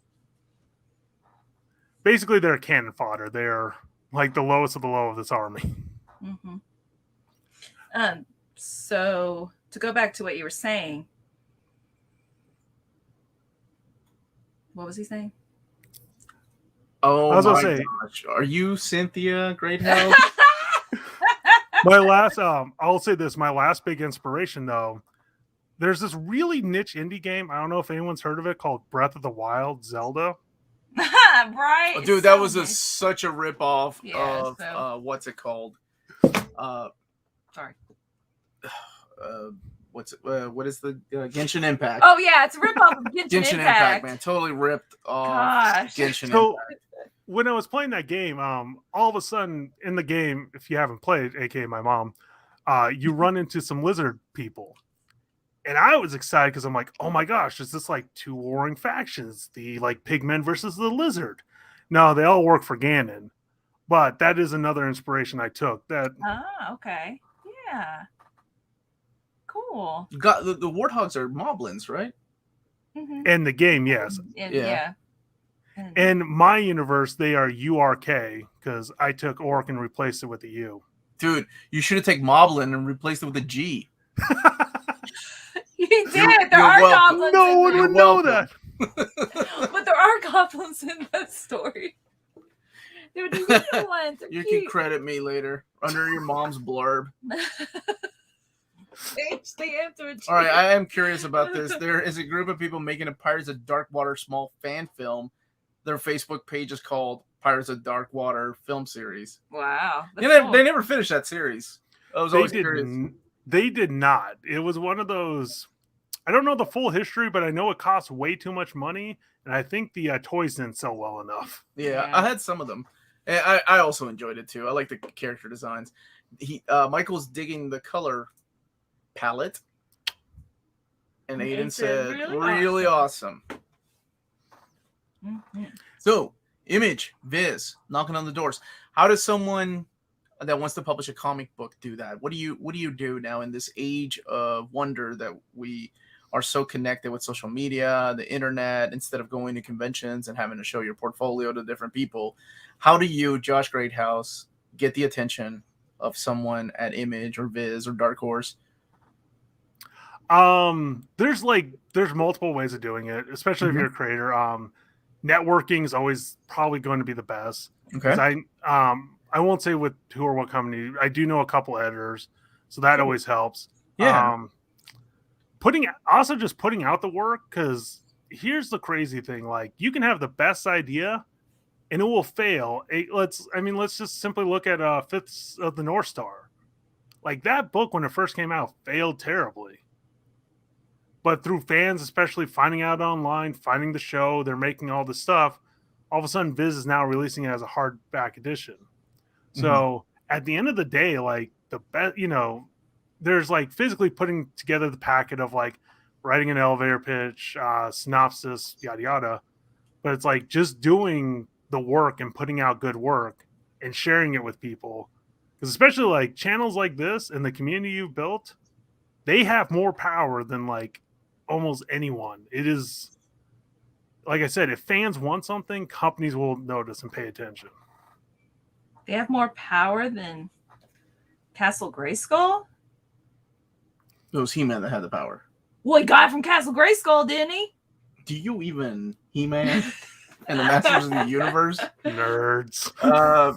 Basically, they're cannon fodder. They're like the lowest of the low of this army. So to go back to what you were saying, what was he saying? Oh, I was my gonna say, gosh. Are you Cynthia Greathouse? My last, I'll say this, my last big inspiration though, there's this really niche indie game. I don't know if anyone's heard of it, called Breath of the Wild Zelda. Right. Oh, dude, that was such a ripoff of what's it called? Sorry. What is the Genshin Impact? Oh yeah, it's a ripoff of Genshin Impact. Man. Totally ripped off Genshin Impact. When I was playing that game, all of a sudden in the game, if you haven't played, aka my mom, you run into some lizard people. And I was excited because I'm like, oh my gosh, is this like two warring factions? The like pigmen versus the lizard. No, they all work for Ganon. But that is another inspiration I took. That okay. Yeah. Cool. Got the warthogs are moblins, right? In the game, yes. Yeah. In my universe, they are URK because I took Orc and replaced it with a U. Dude, you should have taken moblin and replaced it with a G. You did. There are goblins. No one would know that. But there are goblins in that story. They're the little ones. You can credit me later under your mom's blurb. All right, I am curious about this. There is a group of people making a Pirates of Dark Water small fan film. Their Facebook page is called Pirates of Dark Water Film Series. Wow. They never finished that series. I was always curious. They did not. It was one of those. I don't know the full history, but I know it costs way too much money. and I think the toys didn't sell well enough. Yeah, Yeah. I had some of them. And I also enjoyed it too. I like the character designs. Michael's digging the color palette, and And Aiden Aiden said, said, "Really "Really awesome." Mhm. So, Image, Viz, knocking on the doors. How does someone that wants to publish a comic book do that? What do you do now in this age of wonder that we are so connected with social media, the internet, instead of going to conventions and having to show your portfolio to different people? How do you, Josh Greathouse, get the attention of someone at Image or Viz or Dark Horse? There's multiple ways of doing it, especially if Mhm. you're a creator. Networking is always probably going to be the best because Okay. I won't say with who or what company. I do know a couple editors, so that always helps. Yeah. Putting out the work, because here's the crazy thing: like, you can have the best idea and it will fail. Let's just simply look at Fifths of the North Star. Like, that book when it first came out failed terribly. But through fans, especially finding out online, finding the show, they're making all this stuff. All of a sudden, Viz is now releasing it as a hardback edition. So at the end of the day, like, the best, there's like physically putting together the packet of like writing an elevator pitch, synopsis, yada yada. But it's like just doing the work and putting out good work and sharing it with people. Because especially like channels like this and the community you've built, they have more power than like almost anyone. It is, like I said, if fans want something, companies will notice and pay attention. They have more power than Castle Grayskull? It was He-Man that had the power. Well, he got it from Castle Grayskull, didn't he? Do you even He-Man and the Masters of the Universe? Nerds. Uh,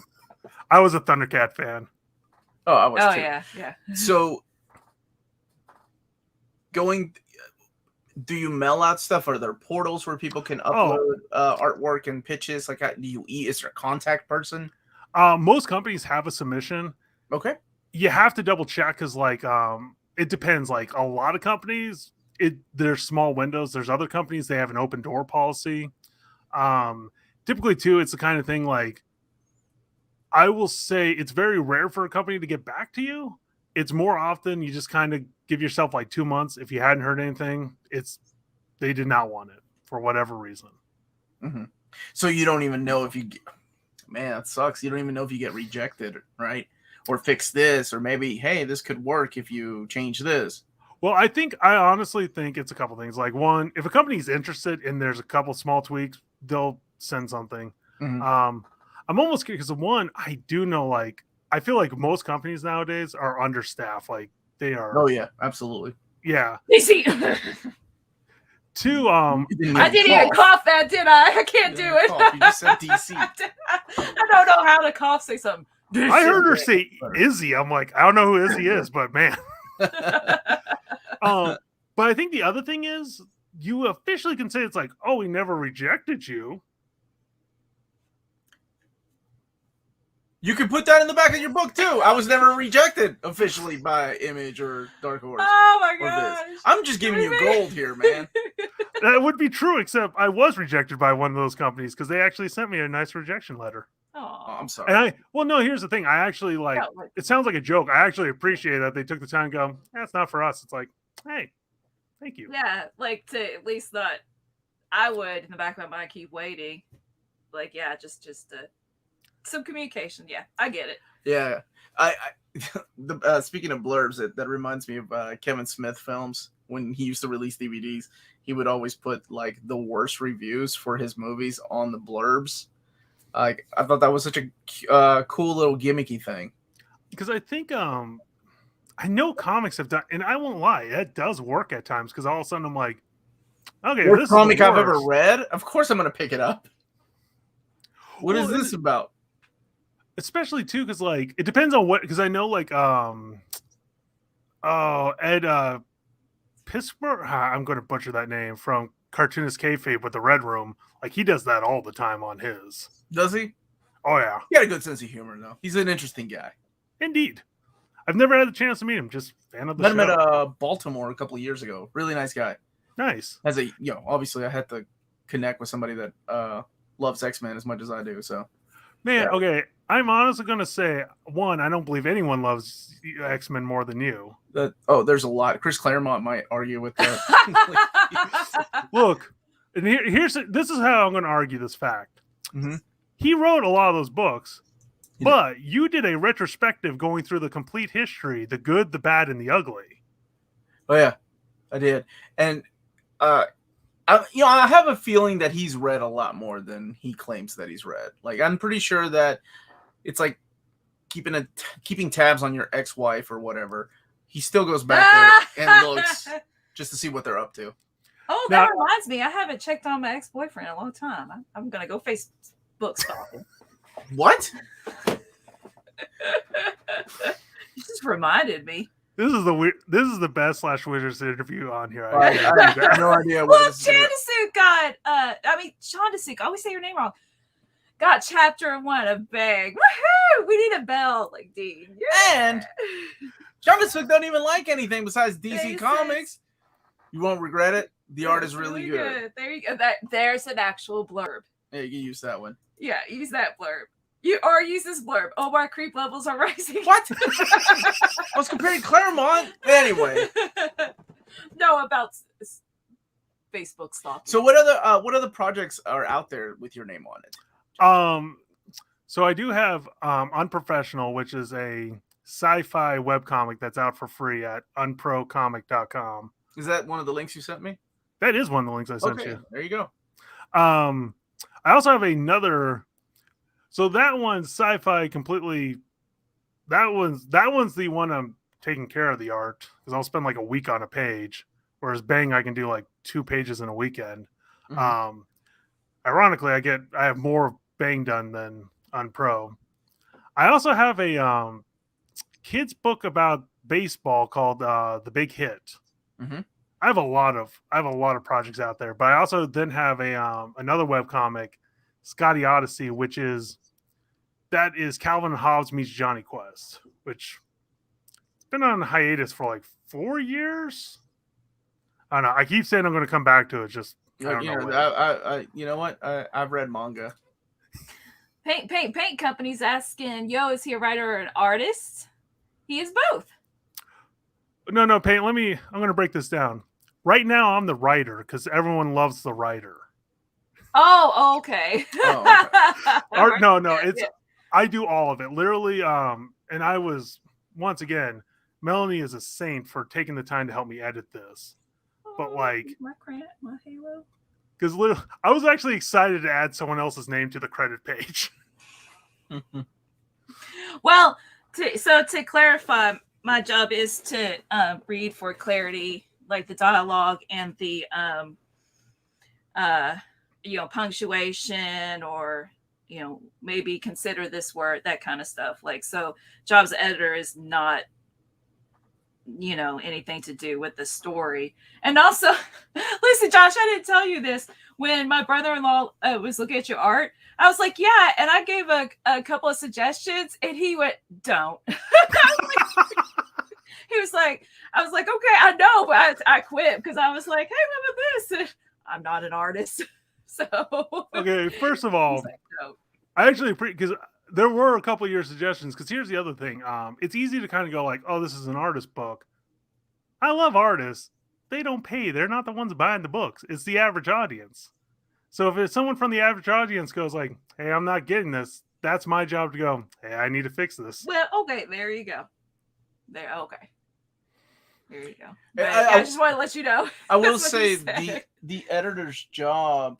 I was a Thundercat fan. oh, I was too. Yeah. So, do you mail out stuff? Are there portals where people can upload artwork and pitches? Like, do you is there a contact person? Most companies have a submission. Okay. You have to double check because, like, it depends. Like, a lot of companies, there's small windows. There's other companies, they have an open door policy. Typically, too, it's the kind of thing like, I will say it's very rare for a company to get back to you. It's more often you just kind of give yourself like 2 months. If you hadn't heard anything, they did not want it for whatever reason. Mm-hmm. So you don't even know if you get, man, that sucks. You don't even know if you get rejected, right? Or fix this, or maybe, hey, this could work if you change this. Well, I honestly think it's a couple things. Like, one, if a company's interested and there's a couple small tweaks, they'll send something. Mm-hmm. I'm almost curious because, one, I do know, like, I feel like most companies nowadays are understaffed. Like, they are. Oh yeah, absolutely. Yeah. DC. Two, I didn't even cough that, did I? I can't do it. Cough. You just said DC. I don't know how to cough. Say something. I heard her say Izzy. I'm like, I don't know who Izzy is, but man. But I think the other thing is, you officially can say it's like, oh, we never rejected you. You can put that in the back of your book too. I was never rejected officially by Image or Dark Horse. Oh my gosh. I'm just giving you gold here, man. That would be true, except I was rejected by one of those companies because they actually sent me a nice rejection letter. Oh, I'm And sorry. no, here's the thing. I actually it sounds like a joke. I actually appreciate that they took the time to go, that's not for us. It's like, hey, thank you. Yeah, like to at least not. I would in the back of my mind keep waiting. Like, yeah, just some communication. Yeah, I get it. Yeah, speaking of blurbs, that reminds me of Kevin Smith films. When he used to release DVDs, he would always put like the worst reviews for his movies on the blurbs. Like, I thought that was such a cool little gimmicky thing. Because I think I know comics have done, and I won't lie, it does work at times. Because all of a sudden I'm like, okay, Worst this comic is the I've ever worst. read. Of course, I'm gonna pick it up. What is Well, this about? Especially too, because like it depends on what. Because I know like Ed Pittsburgh. I'm going to butcher that name from Cartoonist Kayfabe with the Red Room. Like, he does that all the time on his. Does he? Oh yeah, He got a good sense of humor though. He's an interesting guy. indeed. I've never had the chance to meet him. Just fan of the Met show. him at Baltimore a couple of years ago. Really nice guy. Nice. As a obviously I had to connect with somebody that loves X-Men as much as I do. So, Man, yeah. okay. I'm honestly going to say, one, I don't believe anyone loves X-Men more than you. There's a lot. Chris Claremont might argue with that. Look, and this is how I'm going to argue this fact. Mm-hmm. He wrote a lot of those books, but you did a retrospective going through the complete history, the good, the bad, and the ugly. Oh yeah, I did. And I have a feeling that he's read a lot more than he claims that he's read. Like, I'm pretty sure that it's like keeping tabs on your ex-wife or whatever. He still goes back there and looks just to see what they're up to. Oh, that reminds me. I haven't checked on my ex-boyfriend in a long time. I'm going to go Facebook stalking. What? You just reminded me. This is the best /Wizards interview on here. I have no idea what this is. Chandasuk got Chandasuk, I always say your name wrong. Got chapter 1 of Bang. Woohoo! We need a bell, like Dean. Yeah. And Chandasuk don't even like anything besides DC Comics. You won't regret it. The art is really good. There you go. There's an actual blurb. Yeah, you can use that one. Yeah, use that blurb. Use this blurb. Omar, creep levels are rising. What? I was comparing Claremont. Anyway. No, about Facebook stalking. So what other projects are out there with your name on it? So I do have Unprofessional, which is a sci-fi webcomic that's out for free at unprocomic.com. Is that one of the links you sent me? That is one of the links I sent you. There you go. I also have another. So that one's sci-fi completely. That one's the one I'm taking care of the art because I'll spend like a week on a page, whereas Bang I can do like 2 pages in a weekend. Mm-hmm. Ironically, I have more Bang done than Unpro. I also have a kids book about baseball called The Big Hit. Mm-hmm. I have a lot of projects out there, but I also then have another webcomic, Scotty Odyssey, which is Calvin and Hobbes meets Johnny Quest, which it's been on hiatus for like 4 years. I don't know. I keep saying I'm going to come back to it. Just I you know what? I've read manga. Paint Company's asking, yo, is he a writer or an artist? He is both. No, Paint. I'm going to break this down. Right now, I'm the writer because everyone loves the writer. Oh, okay. I do all of it. Literally, and I was, once again, Melanie is a saint for taking the time to help me edit this. But like my halo. Because I was actually excited to add someone else's name to the credit page. Well, to clarify, my job is to read for clarity, like the dialogue and the punctuation, or maybe consider this word, that kind of stuff. Like, so job as editor is not anything to do with the story. And also, listen, Josh, I didn't tell you this. When my brother-in-law was looking at your art, I was like, yeah, and I gave a couple of suggestions, and he went, don't. He was like, I was like, okay, I know, but I quit because I was like, hey, what about this? I'm not an artist. So okay, first of all, like, no. I actually because there were a couple of your suggestions. Because here's the other thing: it's easy to kind of go like, "Oh, this is an artist book." I love artists; they don't pay. They're not the ones buying the books. It's the average audience. So if it's someone from the average audience goes like, "Hey, I'm not getting this," that's my job to go, "Hey, I need to fix this." Well, okay, there you go. There you go. But I just want to let you know. I will say the editor's job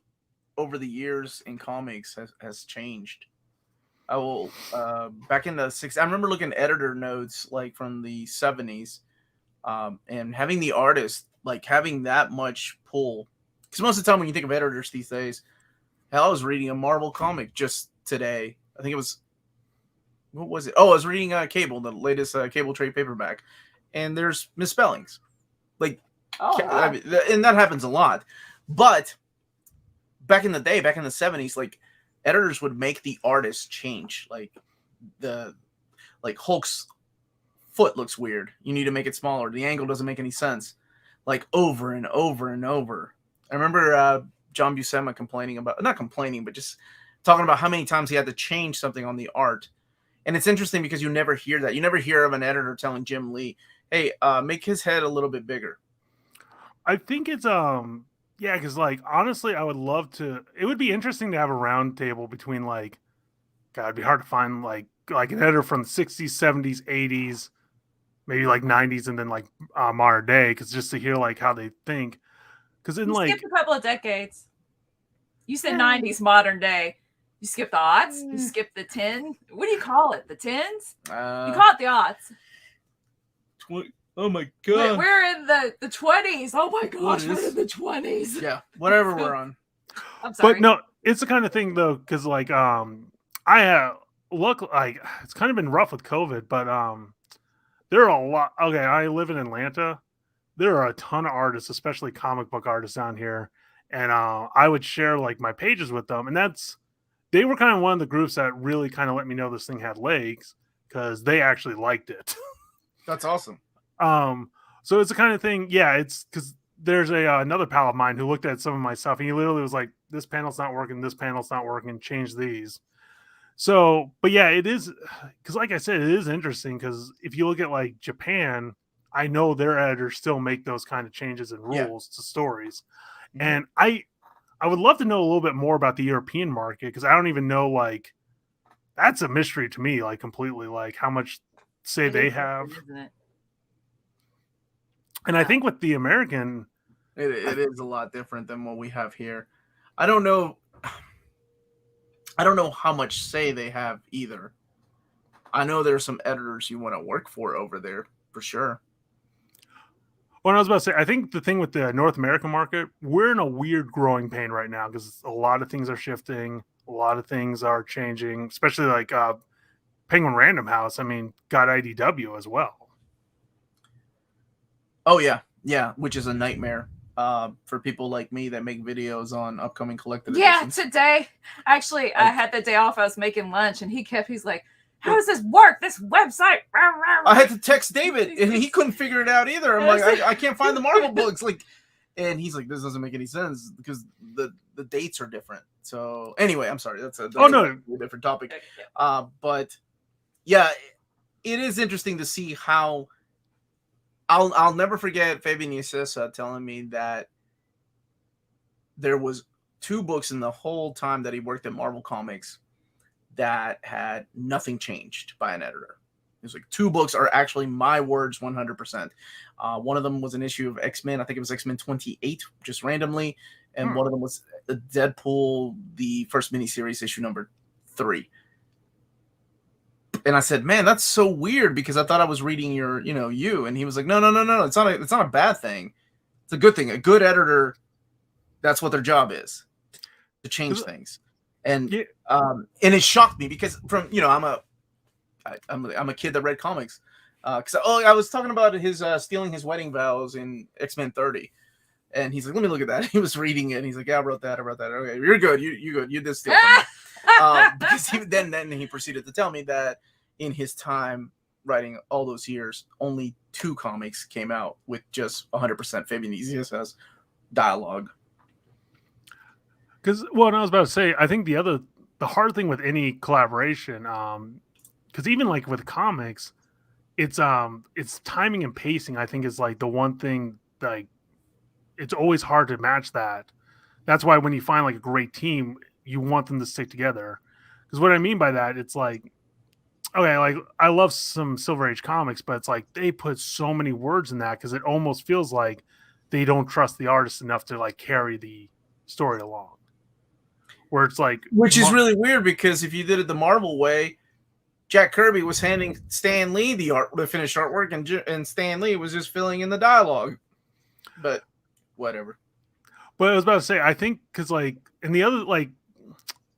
over the years in comics has changed. I will back in the 60s. I remember looking at editor notes like from the 70s, and having the artist like having that much pull. Because most of the time when you think of editors these days, hell, I was reading a Marvel comic just today. I think it was, what was it? Oh, I was reading Cable, the latest Cable trade paperback, and there's misspellings. Like, wow. And that happens a lot. But back in the day, back in the 70s, like editors would make the artist change. Like Hulk's foot looks weird. You need to make it smaller. The angle doesn't make any sense. Like over and over and over. I remember John Buscema complaining about, not complaining, but just talking about how many times he had to change something on the art. And it's interesting because you never hear that. You never hear of an editor telling Jim Lee, hey, make his head a little bit bigger. I think it's yeah, because like honestly, I would love to. It would be interesting to have a round table between like, God, it'd be hard to find like an editor from the 60s, 70s, 80s, maybe like 90s, and then like modern day, because just to hear like how they think. Because in You like skipped a couple of decades. You said 90s, modern day. You skipped the aughts. You skipped the 10. What do you call it? The 10s? You call it the aughts. Oh my god. We're in the 20s. Oh my gosh, we're in the 20s. Yeah, whatever we're on. I'm sorry. But no, it's the kind of thing though, because like I look like it's kind of been rough with COVID, but there are a lot. Okay, I live in Atlanta. There are a ton of artists, especially comic book artists down here, and I would share like my pages with them, and they were kind of one of the groups that really kind of let me know this thing had legs because they actually liked it. That's awesome. So it's the kind of thing, yeah, it's because there's another pal of mine who looked at some of my stuff and he literally was like, this panel's not working, change these. So, but yeah, it is, because like I said, it is interesting because if you look at like Japan, I know their editors still make those kind of changes and rules to stories. Mm-hmm. And I would love to know a little bit more about the European market because I don't even know, like, that's a mystery to me, like completely, like how much say they have. Isn't it? And I think with the American, it is a lot different than what we have here. I don't know how much say they have either. I know there's some editors you want to work for over there for sure. Well, I was about to say, I think the thing with the North American market, we're in a weird growing pain right now because a lot of things are shifting, a lot of things are changing, especially like Penguin Random House. I mean, got IDW as well. Oh yeah, which is a nightmare for people like me that make videos on upcoming collected editions. Today, actually, I had the day off. I was making lunch, and he's like, how does this work? This website. I had to text David, and he couldn't figure it out either. I'm like, I can't find the Marvel books. Like, and he's like, this doesn't make any sense because the dates are different. So anyway, I'm sorry. That's a different topic. But yeah, it is interesting to see how. I'll never forget Fabian Yesesa telling me that there was 2 books in the whole time that he worked at Marvel Comics that had nothing changed by an editor. It was like 2 books are actually my words 100%. One of them was an issue of X-Men. I think it was X-Men 28, just randomly. And one of them was Deadpool, the first miniseries, issue number 3. And I said, man, that's so weird because I thought I was reading your, you. And he was like, no. It's not a bad thing. It's a good thing. A good editor, that's what their job is, to change things. And and it shocked me because from, I'm a kid that read comics. Because I was talking about his stealing his wedding vows in X-Men 30. And he's like, let me look at that. He was reading it. And he's like, yeah, I wrote that. Okay, you're good. You good. You did steal from me. Because then he proceeded to tell me that in his time writing all those years, only 2 comics came out with just 100% Fabian Yesesa dialogue. Because, well, I was about to say, I think the hard thing with any collaboration, because even like with comics, it's timing and pacing. I think is like the one thing, like it's always hard to match that. That's why when you find like a great team, you want them to stick together. Because what I mean by that, it's like, okay, like I love some Silver Age comics, but it's like they put so many words in that because it almost feels like they don't trust the artist enough to like carry the story along. Where it's like, which is really weird because if you did it the Marvel way, Jack Kirby was handing Stan Lee the finished artwork, and Stan Lee was just filling in the dialogue. But whatever. But I was about to say, I think because like, and the other like.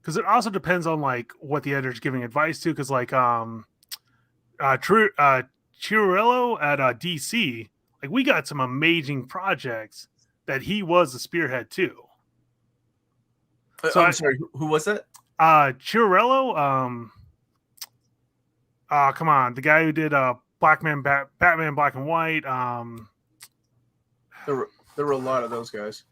Because it also depends on like what the editor's giving advice to. Because like Chiarello at DC, like we got some amazing projects that he was the spearhead to. So I'm sorry, who was that? Chiarello. Come on, the guy who did Batman Black and White. There were a lot of those guys.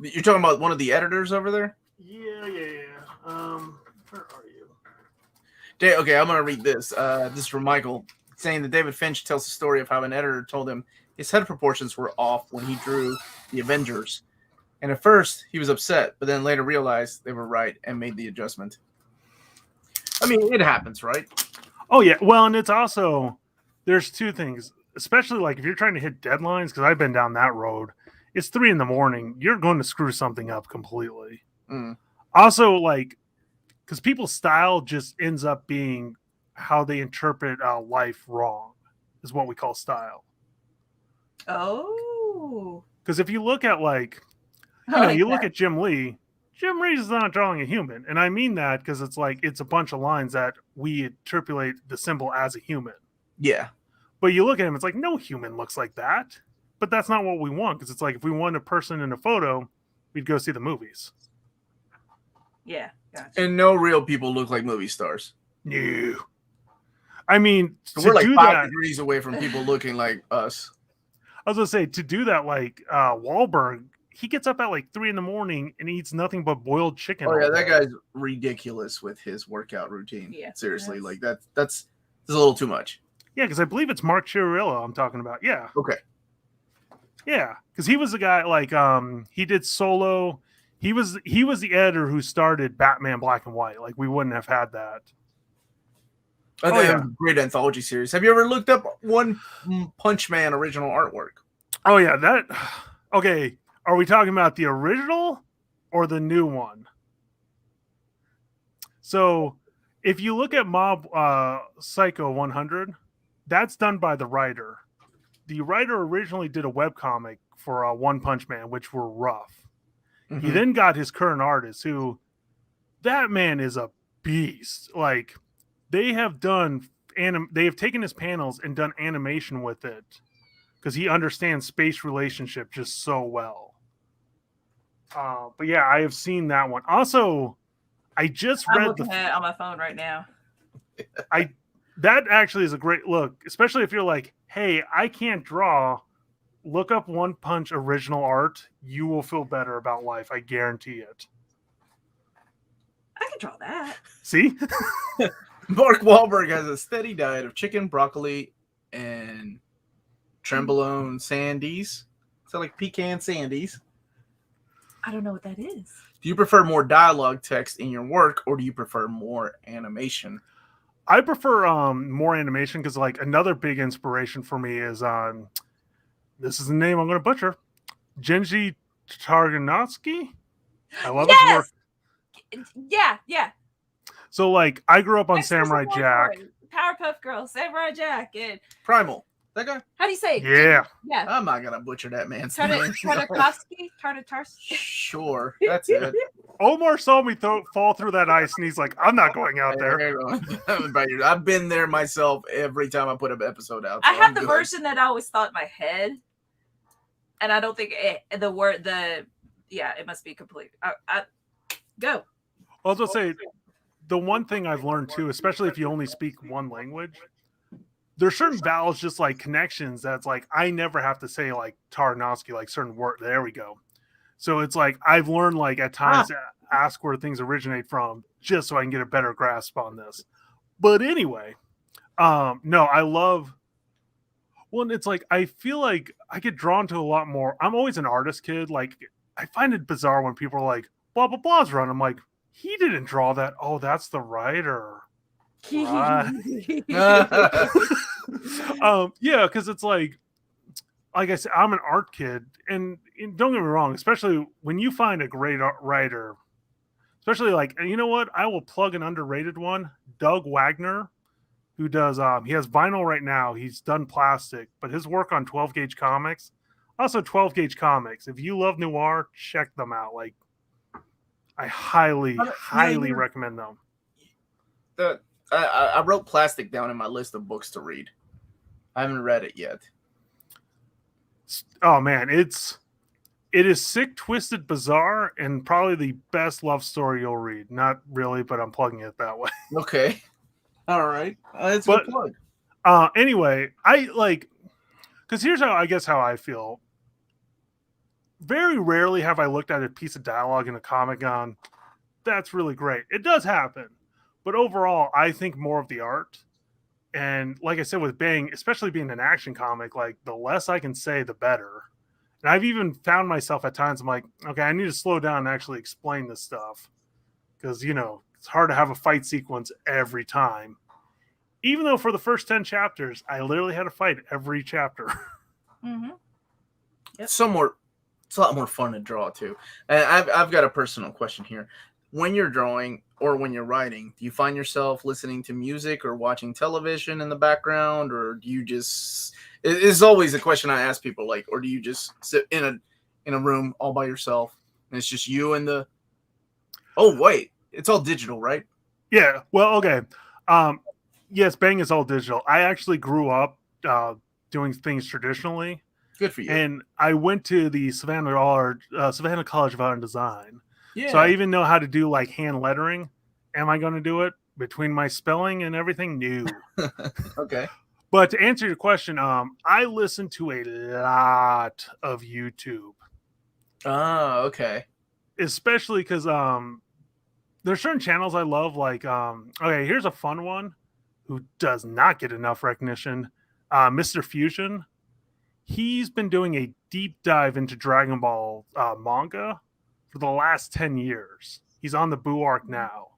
You're talking about one of the editors over there? Yeah. Where are you? Okay, I'm gonna read this. This is from Michael saying that David Finch tells the story of how an editor told him his head proportions were off when he drew the Avengers, and at first he was upset, but then later realized they were right and made the adjustment. I mean, it happens, right? Oh yeah. Well, and it's also there's two things, especially like if you're trying to hit deadlines, because I've been down that road. It's 3 a.m. You're going to screw something up completely. Mm. Also, like, because people's style just ends up being how they interpret life wrong, is what we call style. Oh. Because if you look at like, look at Jim Lee. Jim Lee's not drawing a human, and I mean that because it's like it's a bunch of lines that we interpolate the symbol as a human. Yeah. But you look at him, it's like no human looks like that. But that's not what we want, because it's like if we want a person in a photo, we'd go see the movies. Yeah, gotcha. And no real people look like movie stars. No. I mean, we're like 5 degrees away from people looking like us. I was gonna say, to do that, like Wahlberg, he gets up at like 3 a.m. and eats nothing but boiled chicken. Oh yeah, that guy's ridiculous with his workout routine. Yeah, seriously, like that's a little too much. Yeah, because I believe it's Mark Chiarillo I'm talking about. Yeah. Okay. Yeah, because he was the guy like he did Solo. He was the editor who started Batman Black and White. Like we wouldn't have had that. They have a great anthology series. Have you ever looked up One Punch Man original artwork? Oh yeah, that. Okay, are we talking about the original or the new one? So, if you look at Mob Psycho 100, that's done by the writer. The writer originally did a webcomic for One Punch Man, which were rough. Mm-hmm. He then got his current artist, who that man is a beast. Like they have done they have taken his panels and done animation with it because he understands space relationship just so well. But yeah, I have seen that one. Also, I just read looking at it on my phone right now. That actually is a great look, especially if you're like, hey, I can't draw. Look up One Punch original art. You will feel better about life. I guarantee it. I can draw that. See? Mark Wahlberg has a steady diet of chicken, broccoli, and trembolone sandies. So like pecan sandies. I don't know what that is. Do you prefer more dialogue text in your work, or do you prefer more animation? I prefer more animation because like another big inspiration for me is this is the name I'm going to butcher, Genji Tartakovsky. I love his work. Yeah. So like I grew up on Samurai Jack, Powerpuff Girls, Samurai Jack, and Primal. That guy? How do you say it? Yeah. I'm not gonna butcher that man's name. Tartakovsky? Sure, that's it. Omar saw me fall through that ice, and he's like, "I'm not going out there." I've been there myself every time I put an episode out. So I have the version that I always thought in my head, and I don't think it must be complete. Go. I was gonna say, the one thing I've learned too, especially if you only speak one language, there's certain vowels, just like connections, that's like I never have to say like Tartakovsky, like certain word. There we go. So it's like I've learned like at times to ask where things originate from, just so I can get a better grasp on this. But anyway, no, I love. Well, it's like I feel like I get drawn to a lot more. I'm always an artist kid. Like I find it bizarre when people are like blah blah blah's run. I'm like, he didn't draw that. Oh, that's the writer. Right. Yeah, because it's like I said, I'm an art kid, and don't get me wrong, especially when you find a great writer, especially like, you know what, I will plug an underrated one, Doug Wagner, who does he has vinyl right now. He's done plastic, but his work on 12 Gauge Comics, also 12 Gauge Comics, if you love noir, check them out. Like I highly recommend them. I wrote Plastic down in my list of books to read. I haven't read it yet. Oh man, it is sick, twisted, bizarre, and probably the best love story you'll read. Not really, but I'm plugging it that way. Okay. All right. That's a good plug. Anyway, I like, because here's how I feel. very rarely have I looked at a piece of dialogue in a comic gone, that's really great. It does happen. But overall, I think more of the art. And like I said, with Bang, especially being an action comic, like the less I can say, the better. And I've even found myself at times, I'm like, okay, I need to slow down and actually explain this stuff. Because, it's hard to have a fight sequence every time. Even though for the first 10 chapters, I literally had a fight every chapter. Mm-hmm. Yep. It's a lot more fun to draw too. And I've got a personal question here. When you're drawing or when you're writing, do you find yourself listening to music or watching television in the background, or do you just? It's always a question I ask people, like, or do you just sit in a room all by yourself and it's just you and the? Oh wait, it's all digital, right? Yeah. Well, okay. Yes, Bang is all digital. I actually grew up doing things traditionally. Good for you. And I went to the Savannah College of Art and Design. Yeah. So I even know how to do like hand lettering. Am I going to do it between my spelling and everything? No. Okay. But to answer your question, I listen to a lot of YouTube. Oh, okay. Especially because there's certain channels I love. Like, okay, here's a fun one who does not get enough recognition. Mr. Fusion. He's been doing a deep dive into Dragon Ball manga for the last 10 years. He's on the Boo arc now.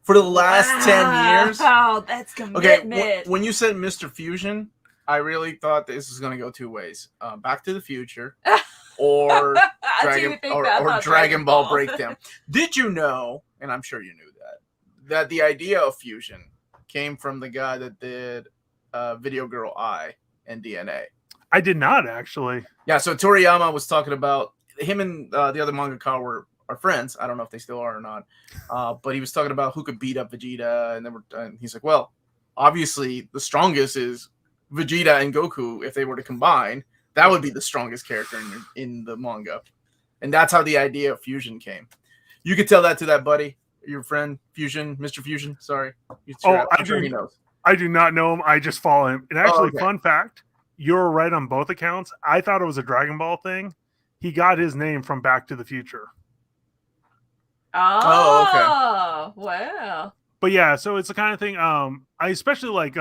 For the last 10 years? Wow, that's commitment. Okay, when you said Mr. Fusion, I really thought this was going to go two ways. Back to the Future or Dragon Ball Breakdown. Did you know, and I'm sure you knew that the idea of fusion came from the guy that did Video Girl I and DNA? I did not, actually. Yeah, so Toriyama was talking about him and the other mangaka are friends. I don't know if they still are or not. But he was talking about who could beat up Vegeta, and he's like, well, obviously the strongest is Vegeta and Goku. If they were to combine, that would be the strongest character in the manga. And that's how the idea of fusion came. You could tell that to that buddy, your friend Fusion, Mr. Fusion. Sorry. I'm sure he knows. I do not know him. I just follow him. And actually, fun fact, you're right on both accounts. I thought it was a Dragon Ball thing. He got his name from Back to the Future. Oh, okay. Wow. But yeah, so it's the kind of thing I especially like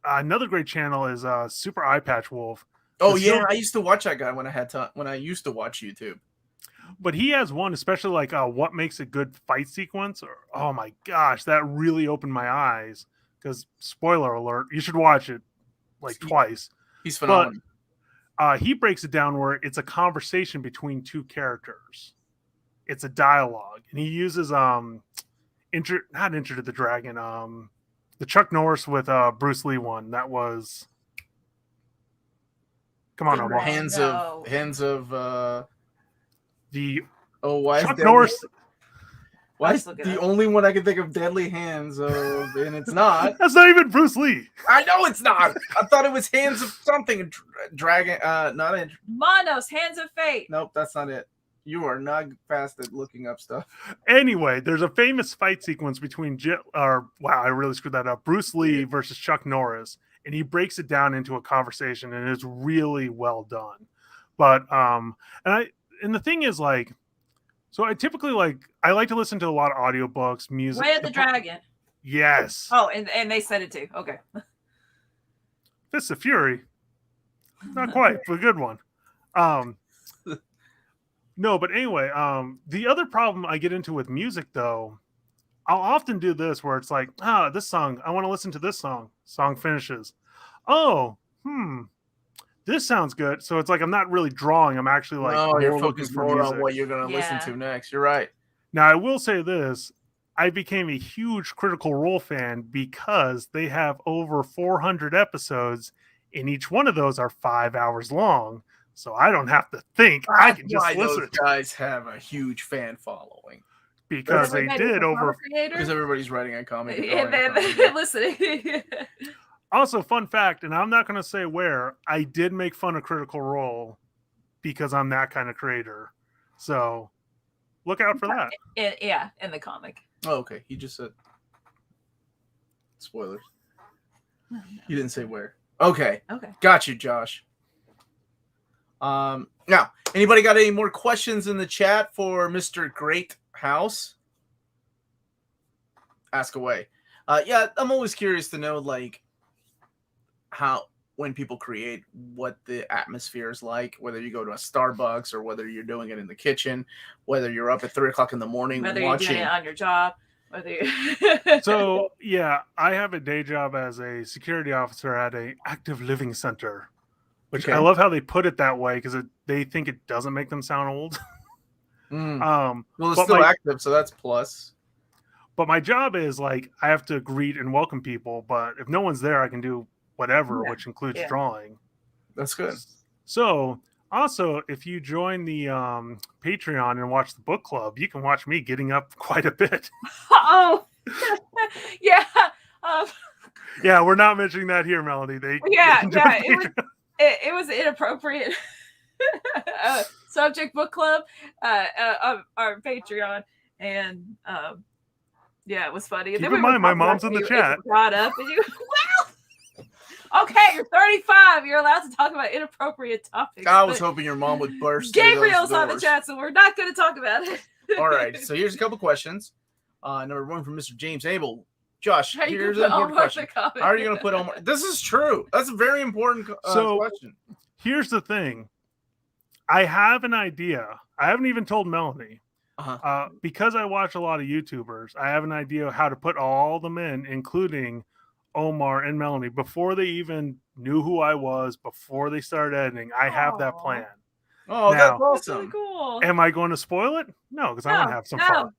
another great channel is Super Eye Patch Wolf. Oh yeah, I used to watch that guy when I had time, when I used to watch YouTube. But he has one, especially like what makes a good fight sequence. Oh my gosh, that really opened my eyes. Because spoiler alert, you should watch it like twice. He's phenomenal. But he breaks it down where it's a conversation between two characters. It's a dialogue, and he uses not Enter the Dragon, the Chuck Norris with Bruce Lee one. That was come on, Omar. Hands of the why Chuck Norris. Why is the only one I can think of Deadly Hands of, and it's not. That's not even Bruce Lee. I know it's not. I thought it was Hands of something. Dragon, not it. Monos, Hands of Fate. Nope, that's not it. You are not fast at looking up stuff. Anyway, there's a famous fight sequence between I really screwed that up. Bruce Lee versus Chuck Norris, and he breaks it down into a conversation, and it's really well done. But and the thing is, like, so I typically I like to listen to a lot of audiobooks, music. Way of the Dragon. Yes. Oh, and they said it too. Okay. Fists of Fury. Not quite, but a good one. No, but anyway, the other problem I get into with music, though, I'll often do this where it's like, this song, I want to listen to this song. Song finishes. Oh, this sounds good. So it's like I'm not really drawing. I'm actually you're focused more on what you're going to listen to next. You're right. Now, I will say this. I became a huge Critical Role fan because they have over 400 episodes, and each one of those are 5 hours long. So I don't have to think. I can just listen. Those guys have a huge fan following. Because they did over... Because everybody's writing a comic. And they're listening. Also, fun fact, and I'm not going to say where, I did make fun of Critical Role because I'm that kind of creator. So look out for that. In the comic. Oh, okay. He just said spoilers. Oh, no. You didn't say where. Okay. Okay. Got you, Josh. Now, anybody got any more questions in the chat for Mr. Greathouse? Ask away. Yeah, I'm always curious to know, like, how when people create, what the atmosphere is like, whether you go to a Starbucks or whether you're doing it in the kitchen, whether you're up at 3:00 in the morning Whether watching. you're doing it on your job, whether you So yeah, I have a day job as a security officer at a active living center, which Okay. I love how they put it that way because they think it doesn't make them sound old. Well, it's but still active, so that's plus. But my job is like I have to greet and welcome people, but if no one's there, I can do whatever, which includes drawing. That's good. So also, if you join the Patreon and watch the book club, you can watch me getting up quite a bit. Oh, yeah. Yeah, we're not mentioning that here, Melanie. It was inappropriate subject book club of our Patreon, and yeah, it was funny. Keep in mind, my mom's in the chat. Brought up, and you okay, you're 35. You're allowed to talk about inappropriate topics. I was hoping your mom would burst. Gabriel's on the chat, so we're not going to talk about it. All right, so here's a couple questions. Number one from Mr. James Abel. Josh, here's an important question. How are you going to put Omar? This is true. That's a very important question. Here's the thing. I have an idea. I haven't even told Melanie. Because I watch a lot of YouTubers, I have an idea of how to put all them in, including Omar and Melanie, before they even knew who I was, before they started editing. I have that plan. Oh, now, that's awesome. Really cool. Am I going to spoil it? No, because I want to have some fun.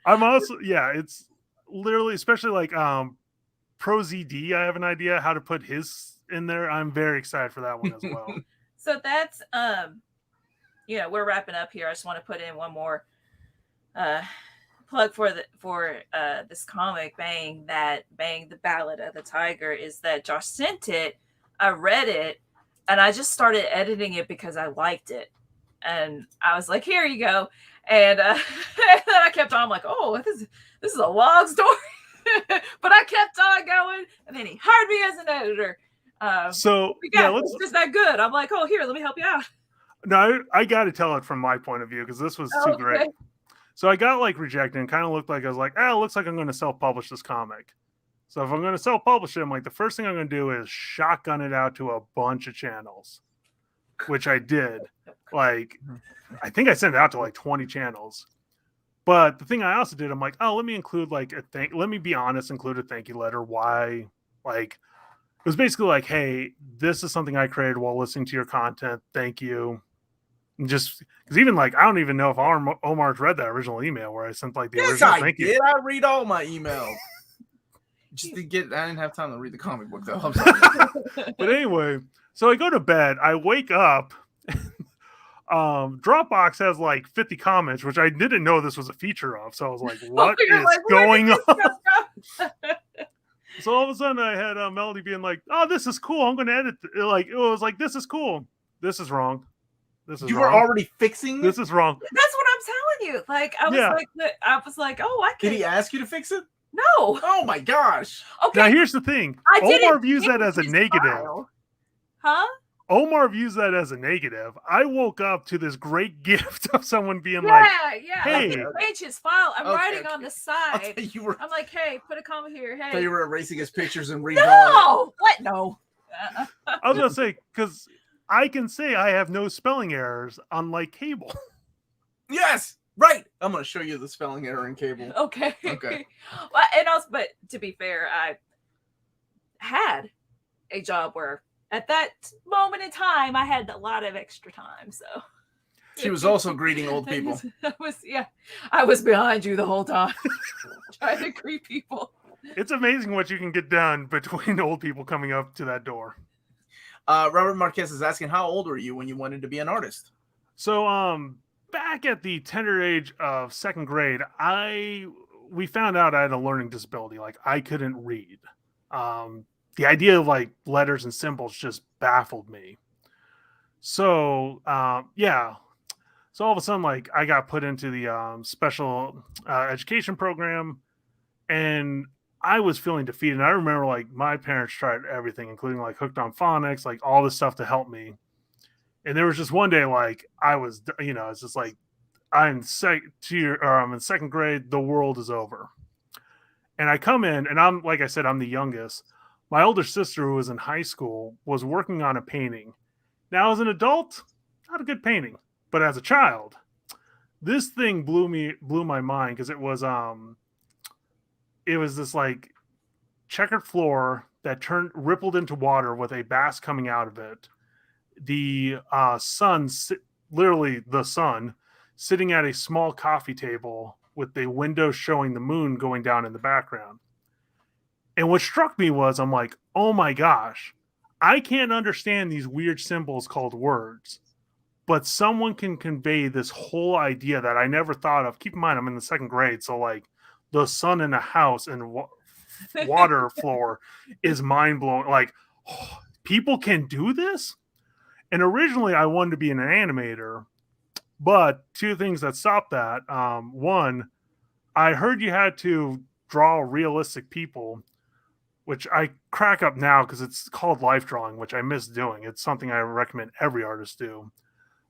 I'm also, it's literally, especially like Pro ZD, I have an idea how to put his in there. I'm very excited for that one as well. So that's we're wrapping up here. I just want to put in one more plug for this comic, Bang, the Ballad of the Tiger, is that Josh sent it. I read it and I just started editing it because I liked it. And I was like, here you go. And then I kept on, I'm like, oh, this is a long story. But I kept on going, and then he hired me as an editor. It's just that good. I'm like, oh, here, let me help you out. No, I got to tell it from my point of view because this was too great. So I got like rejected and kind of looked like I was like, it looks like I'm going to self-publish this comic. So if I'm going to self-publish it, I'm like, the first thing I'm going to do is shotgun it out to a bunch of channels, which I did. Like, I think I sent it out to like 20 channels. But the thing I also did, I'm like, let me include like let me be honest, include a thank you letter. Why? Like, it was basically like, hey, this is something I created while listening to your content. Thank you. And just because even like, I don't even know if Omar's read that original email where I sent like the original thank you. I read all my emails. I didn't have time to read the comic book though. I'm sorry. But anyway, so I go to bed. I wake up. Dropbox has like 50 comments, which I didn't know this was a feature of. So I was like, what is going on? So all of a sudden I had Melody being like, oh, this is cool. I'm going to edit. Like, it was like, this is cool. This is wrong. This is you wrong. were already fixing this is wrong. That's what I'm telling you. Like, I was like, oh, I can. Did he ask you to fix it? No. Oh my gosh. Okay. Now here's the thing. Omar views that as a negative. File. Huh? Omar views that as a negative. I woke up to this great gift of someone being hey, change his file. I'm writing on the side. I'm like, hey, put a comment here. Hey, so you were erasing his pictures and redrawing. No, what? No. I was gonna say because I can say I have no spelling errors, unlike Cable. Yes, right. I'm gonna show you the spelling error in Cable. Okay. Well, and also, but to be fair, I had a job where, at that moment in time, I had a lot of extra time. So she was also greeting old people. I was behind you the whole time, trying to greet people. It's amazing what you can get done between old people coming up to that door. Robert Marquez is asking, how old were you when you wanted to be an artist? So, back at the tender age of second grade, we found out I had a learning disability. Like, I couldn't read. The idea of like letters and symbols just baffled me. So, So all of a sudden, like, I got put into the special education program, and I was feeling defeated. And I remember like my parents tried everything, including like hooked on phonics, like all this stuff to help me. And there was just one day like I was, it's just like I'm I'm in second grade. The world is over. And I come in, and I'm like I said, I'm the youngest. My older sister, who was in high school, was working on a painting. Now, as an adult, not a good painting, but as a child, this thing blew my mind because it was this like checkered floor that rippled into water with a bass coming out of it. The sun, literally the sun, sitting at a small coffee table with the window showing the moon going down in the background. And what struck me was, I'm like, oh my gosh, I can't understand these weird symbols called words, but someone can convey this whole idea that I never thought of. Keep in mind, I'm in the second grade, so like the sun in a house and water floor is mind blowing. Like, oh, people can do this? And originally, I wanted to be an animator, but two things that stopped that. One, I heard you had to draw realistic people, which I crack up now because it's called life drawing, which I miss doing. It's something I recommend every artist do.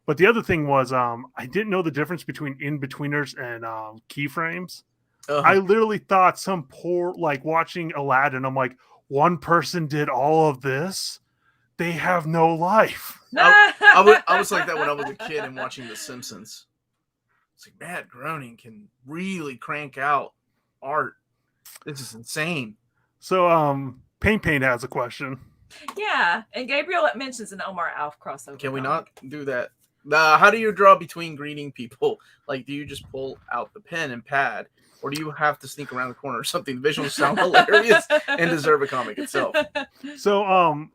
But the other thing was I didn't know the difference between in-betweeners and keyframes. I literally thought some poor, like watching Aladdin, I'm like, one person did all of this? They have no life. I was like that when I was a kid and watching The Simpsons. It's like, Matt Groening can really crank out art. This is insane. So, Paint has a question. Yeah, and Gabriel mentions an Omar Alf crossover. Can we not do that? How do you draw between greeting people? Like, do you just pull out the pen and pad, or do you have to sneak around the corner or something? The visuals sound hilarious and deserve a comic itself. So,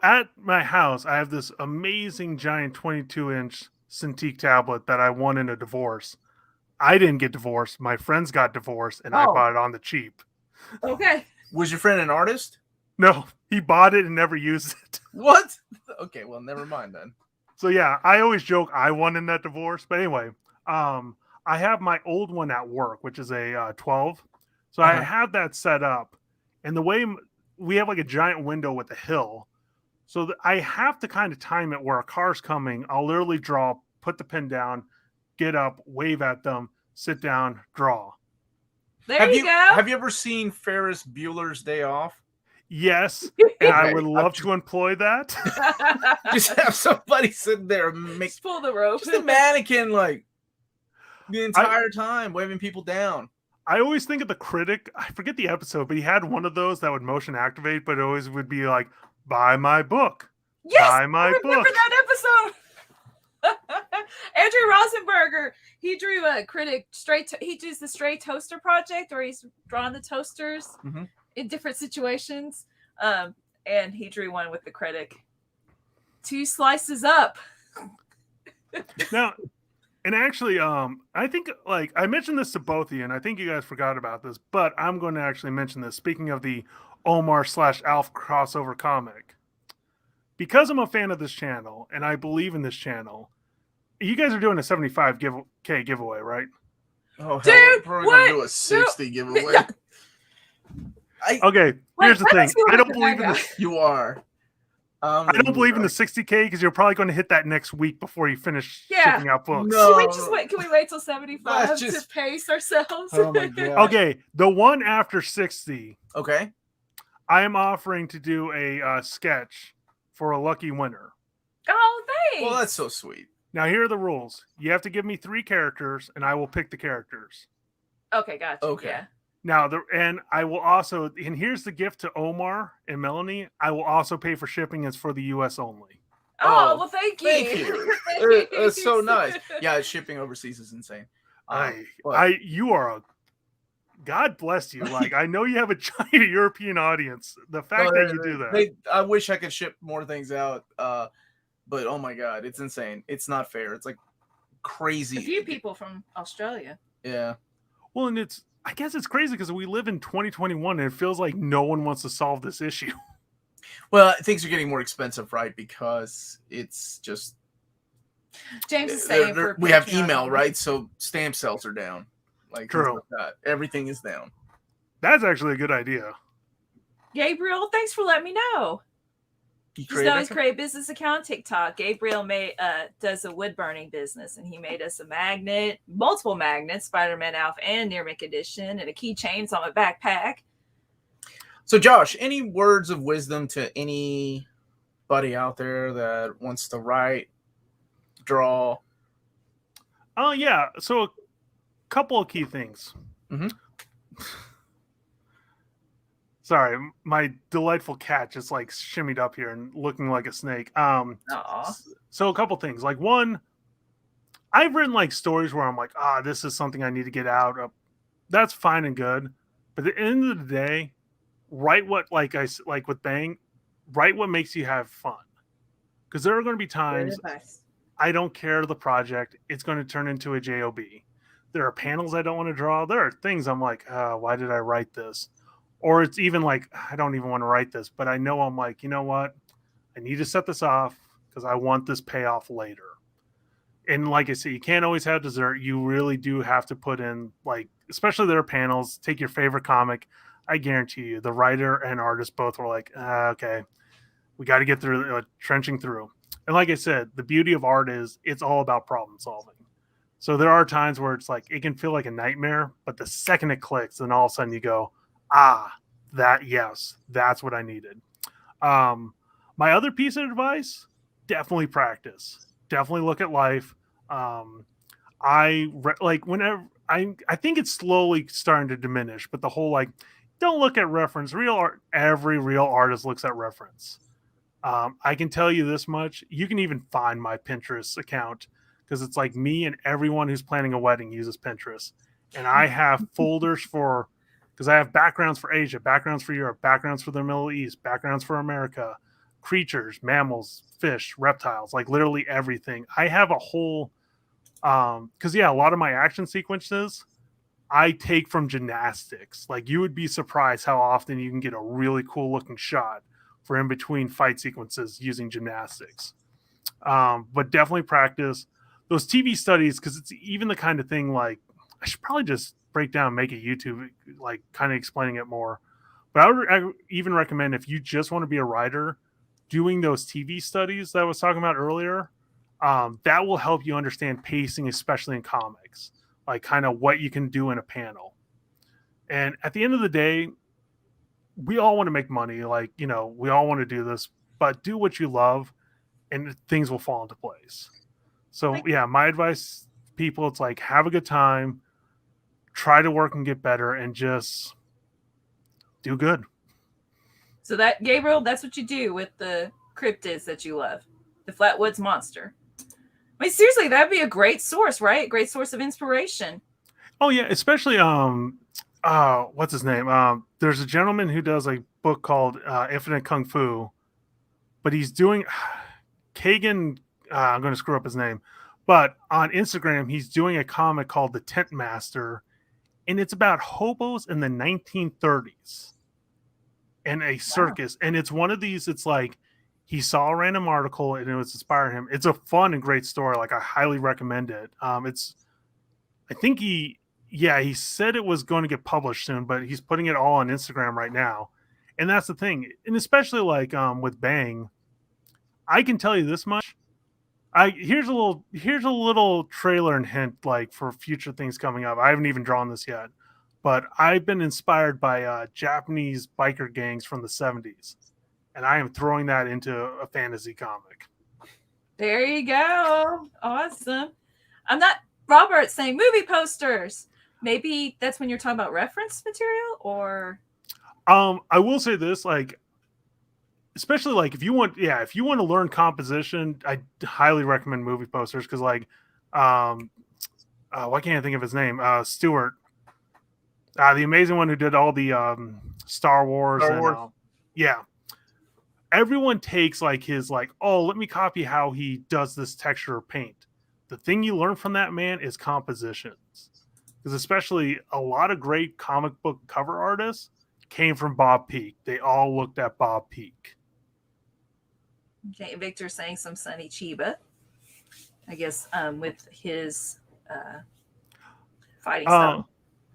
at my house, I have this amazing giant 22-inch Cintiq tablet that I won in a divorce. I didn't get divorced. My friends got divorced, and I bought it on the cheap. Okay. Was your friend an artist? No, he bought it and never used it. What? Okay, well, never mind then. So yeah, I always joke I won in that divorce. But anyway, I have my old one at work, which is a 12. So I have that set up. And the way we have like a giant window with a hill. So I have to kind of time it where a car's coming. I'll literally draw, put the pen down, get up, wave at them, sit down, draw. There you go. Have you ever seen Ferris Bueller's Day Off? Yes, and I would love to employ that. Just have somebody sit there and Just pull the rope. Just a mannequin, like, the entire time, waving people down. I always think of the critic. I forget the episode, but he had one of those that would motion activate, but it always would be like, buy my book. Yes, buy my I remember book. that episode. Andrew Rosenberger, he drew a critic he does the Stray Toaster Project, where he's drawing the toasters in different situations. And he drew one with the critic. 2 slices up. Now, and actually, I think like I mentioned this to both of you, and I think you guys forgot about this, but I'm going to actually mention this. Speaking of the Omar/Alf crossover comic, because I'm a fan of this channel and I believe in this channel, you guys are doing a 75K giveaway, right? Oh, dude, we're probably going to do a 60 giveaway. Okay, here's the thing. I don't believe in this. You are. I don't believe in the 60K because you're probably going to hit that next week before you finish shipping out books. No. Can we wait till 75 to pace ourselves? Oh my God. Okay, the one after 60. Okay. I am offering to do a sketch for a lucky winner. Oh, thanks. Well, that's so sweet. Now, here are the rules. You have to give me 3 characters, and I will pick the characters. Okay, gotcha. Okay. Yeah. Now, I will also, and here's the gift to Omar and Melanie. I will also pay for shipping. It's for the U.S. only. Oh, well, thank you. Thank you. It's so nice. Yeah, shipping overseas is insane. You are God bless you. Like, I know you have a giant European audience. The fact that you do that. I wish I could ship more things out. But oh my God, it's insane. It's not fair. It's like crazy. A few people from Australia. Yeah. Well, and I guess it's crazy because we live in 2021 and it feels like no one wants to solve this issue. Well, things are getting more expensive, right? Because it's just James is saying we have email, right? So stamp sales are down. Like, true. Like that. Everything is down. That's actually a good idea. Gabriel, thanks for letting me know. Just know he's created a business account on TikTok. Gabriel does a wood burning business, and he made us a magnet, multiple magnets, Spider-Man Alpha and Near Mint Edition, and a keychain on my backpack. So, Josh, any words of wisdom to anybody out there that wants to write, draw? Oh yeah. So a couple of key things. Mm-hmm. Sorry, my delightful cat just like shimmied up here and looking like a snake. So a couple things. Like one, I've written like stories where I'm like, this is something I need to get out of. That's fine and good. But at the end of the day, write what like with Bang, write what makes you have fun. Because there are going to be times I don't care the project. It's going to turn into a JOB. There are panels I don't want to draw. There are things I'm like, why did I write this? Or it's even like, I don't even want to write this, but I know I'm like, you know what? I need to set this off because I want this payoff later. And like I said, you can't always have dessert. You really do have to put in, like, especially their panels, take your favorite comic. I guarantee you, the writer and artist both were like, okay, we got to get through, trenching through. And like I said, the beauty of art is it's all about problem solving. So there are times where it's like, it can feel like a nightmare, but the second it clicks, then all of a sudden you go, that's what I needed. My other piece of advice, definitely practice. Definitely look at life. I think it's slowly starting to diminish, but the whole like, don't look at reference. Real art, every real artist looks at reference. I can tell you this much. You can even find my Pinterest account because it's like me and everyone who's planning a wedding uses Pinterest. And I have folders for, because I have backgrounds for Asia, backgrounds for Europe, backgrounds for the Middle East, backgrounds for America, creatures, mammals, fish, reptiles, like literally everything. I have a whole, because a lot of my action sequences I take from gymnastics. Like you would be surprised how often you can get a really cool looking shot for in between fight sequences using gymnastics. But definitely practice those TV studies because it's even the kind of thing like I should probably just break down, make a YouTube, like kind of explaining it more. But I would even recommend if you just want to be a writer, doing those TV studies that I was talking about earlier. That will help you understand pacing, especially in comics, like kind of what you can do in a panel. And at the end of the day, we all want to make money. Like, we all want to do this, but do what you love and things will fall into place. So my advice, people, it's like, have a good time, try to work and get better and just do good. So that, Gabriel, that's what you do with the cryptids that you love. The Flatwoods Monster. I mean, seriously, that'd be a great source, right? Great source of inspiration. Oh yeah, especially what's his name? There's a gentleman who does a book called Infinite Kung Fu, but he's doing Kagan. I'm going to screw up his name, but on Instagram he's doing a comic called The Tent Master, and it's about hobos in the 1930s and a circus. Wow. And it's one of these. It's like he saw a random article and it was inspiring him. It's a fun and great story. Like I highly recommend it. I think he said it was going to get published soon, but he's putting it all on Instagram right now. And that's the thing. And especially like with Bang, I can tell you this much. Here's a little trailer and hint like for future things coming up. I haven't even drawn this yet, but I've been inspired by Japanese biker gangs from the 70s. And I am throwing that into a fantasy comic. There you go. Awesome. I'm not Robert saying movie posters. Maybe that's when you're talking about reference material, or I will say this, like, especially like if you want to learn composition, I highly recommend movie posters because like why can't I think of his name? Stewart. The amazing one who did all the Star Wars. Everyone takes like his like, oh, let me copy how he does this texture of paint. The thing you learn from that man is compositions. Because especially a lot of great comic book cover artists came from Bob Peak. They all looked at Bob Peak. Okay, Victor saying some Sonny Chiba. I guess with his fighting style.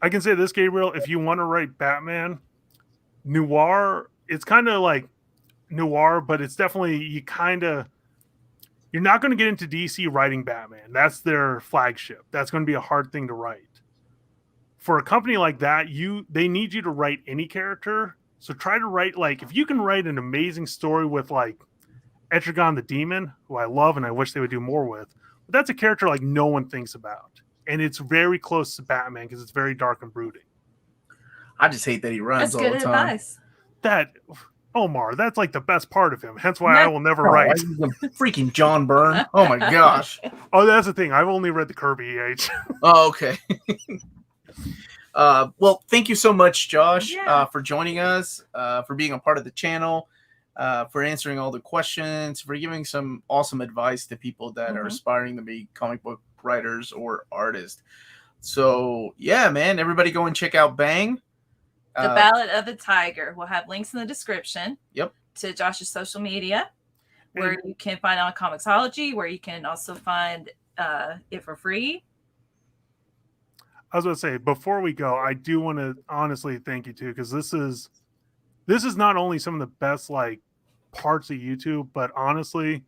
I can say this, Gabriel, if you want to write Batman, noir, it's kind of like noir, but it's definitely, you're not going to get into DC writing Batman. That's their flagship. That's going to be a hard thing to write. For a company like that, they need you to write any character. So try to write, like, if you can write an amazing story with, like, Etrigan the Demon, who I love and I wish they would do more with, but that's a character like no one thinks about. And it's very close to Batman because it's very dark and brooding. I just hate that he runs That's all good the time. advice. That Omar, that's like the best part of him. Hence why I will never Oh, write. he's a freaking John Byrne. Oh my gosh. Oh, that's the thing. I've only read the Kirby EH. Oh, okay. Well, thank you so much, Josh, Yeah. for joining us, for being a part of the channel, for answering all the questions, for giving some awesome advice to people that are aspiring to be comic book writers or artists. So, yeah, man, everybody go and check out Bang. The Ballad of the Tiger. We'll have links in the description. Yep. To Josh's social media, where you can find on Comixology, where you can also find it for free. I was going to say, before we go, I do want to honestly thank you too, because this is not only some of the best like parts of YouTube, but honestly,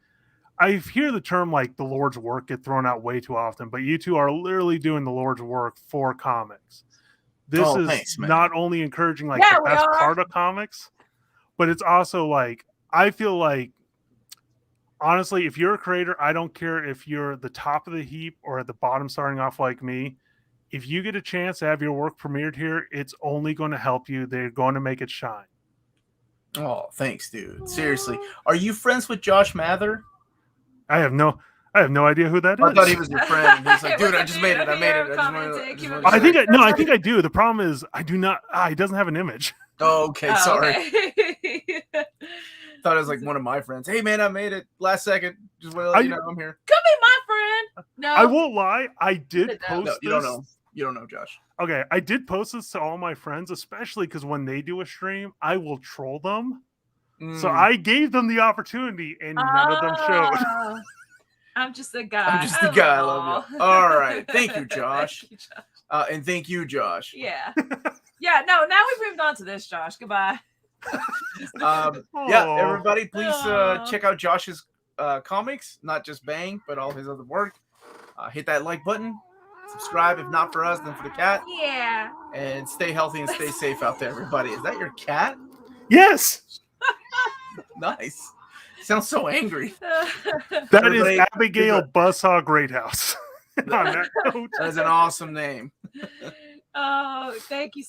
I hear the term like the Lord's work get thrown out way too often, but you two are literally doing the Lord's work for comics. This is thanks, man. not only encouraging like the best part of comics, but it's also like, I feel like, honestly, if you're a creator, I don't care if you're the top of the heap or at the bottom starting off like me. If you get a chance to have your work premiered here, it's only going to help you. They're going to make it shine. Oh, thanks, dude. Seriously. Are you friends with Josh Mather? I have no idea who that is. I thought he was your friend. He's like, dude, I just made it. I made it. I think I do. The problem is I do not. He doesn't have an image. Oh, okay. Sorry. Okay. Thought it was like one of my friends. Hey, man, I made it last second. Just want to let you know I'm here. Come be my friend. No, I won't lie. I did post No, this. you don't know. You don't know, Josh. Okay, I did post this to all my friends, especially because when they do a stream, I will troll them. So I gave them the opportunity, and none of them showed. I'm just a guy. I'm just the guy. I love you. All right. Thank you, Josh. Thank you, Josh. And thank you, Josh. Yeah. Yeah, no, now we've moved on to this, Josh. Goodbye. Yeah, everybody, please check out Josh's comics, not just Bang, but all his other work. Hit that like button. Subscribe, if not for us, then for the cat. Yeah. And stay healthy and stay safe out there, everybody. Is that your cat? Yes. Nice. Sounds so angry. That is Abigail Buzzsaw Greathouse. On that note. That is an awesome name. Oh, thank you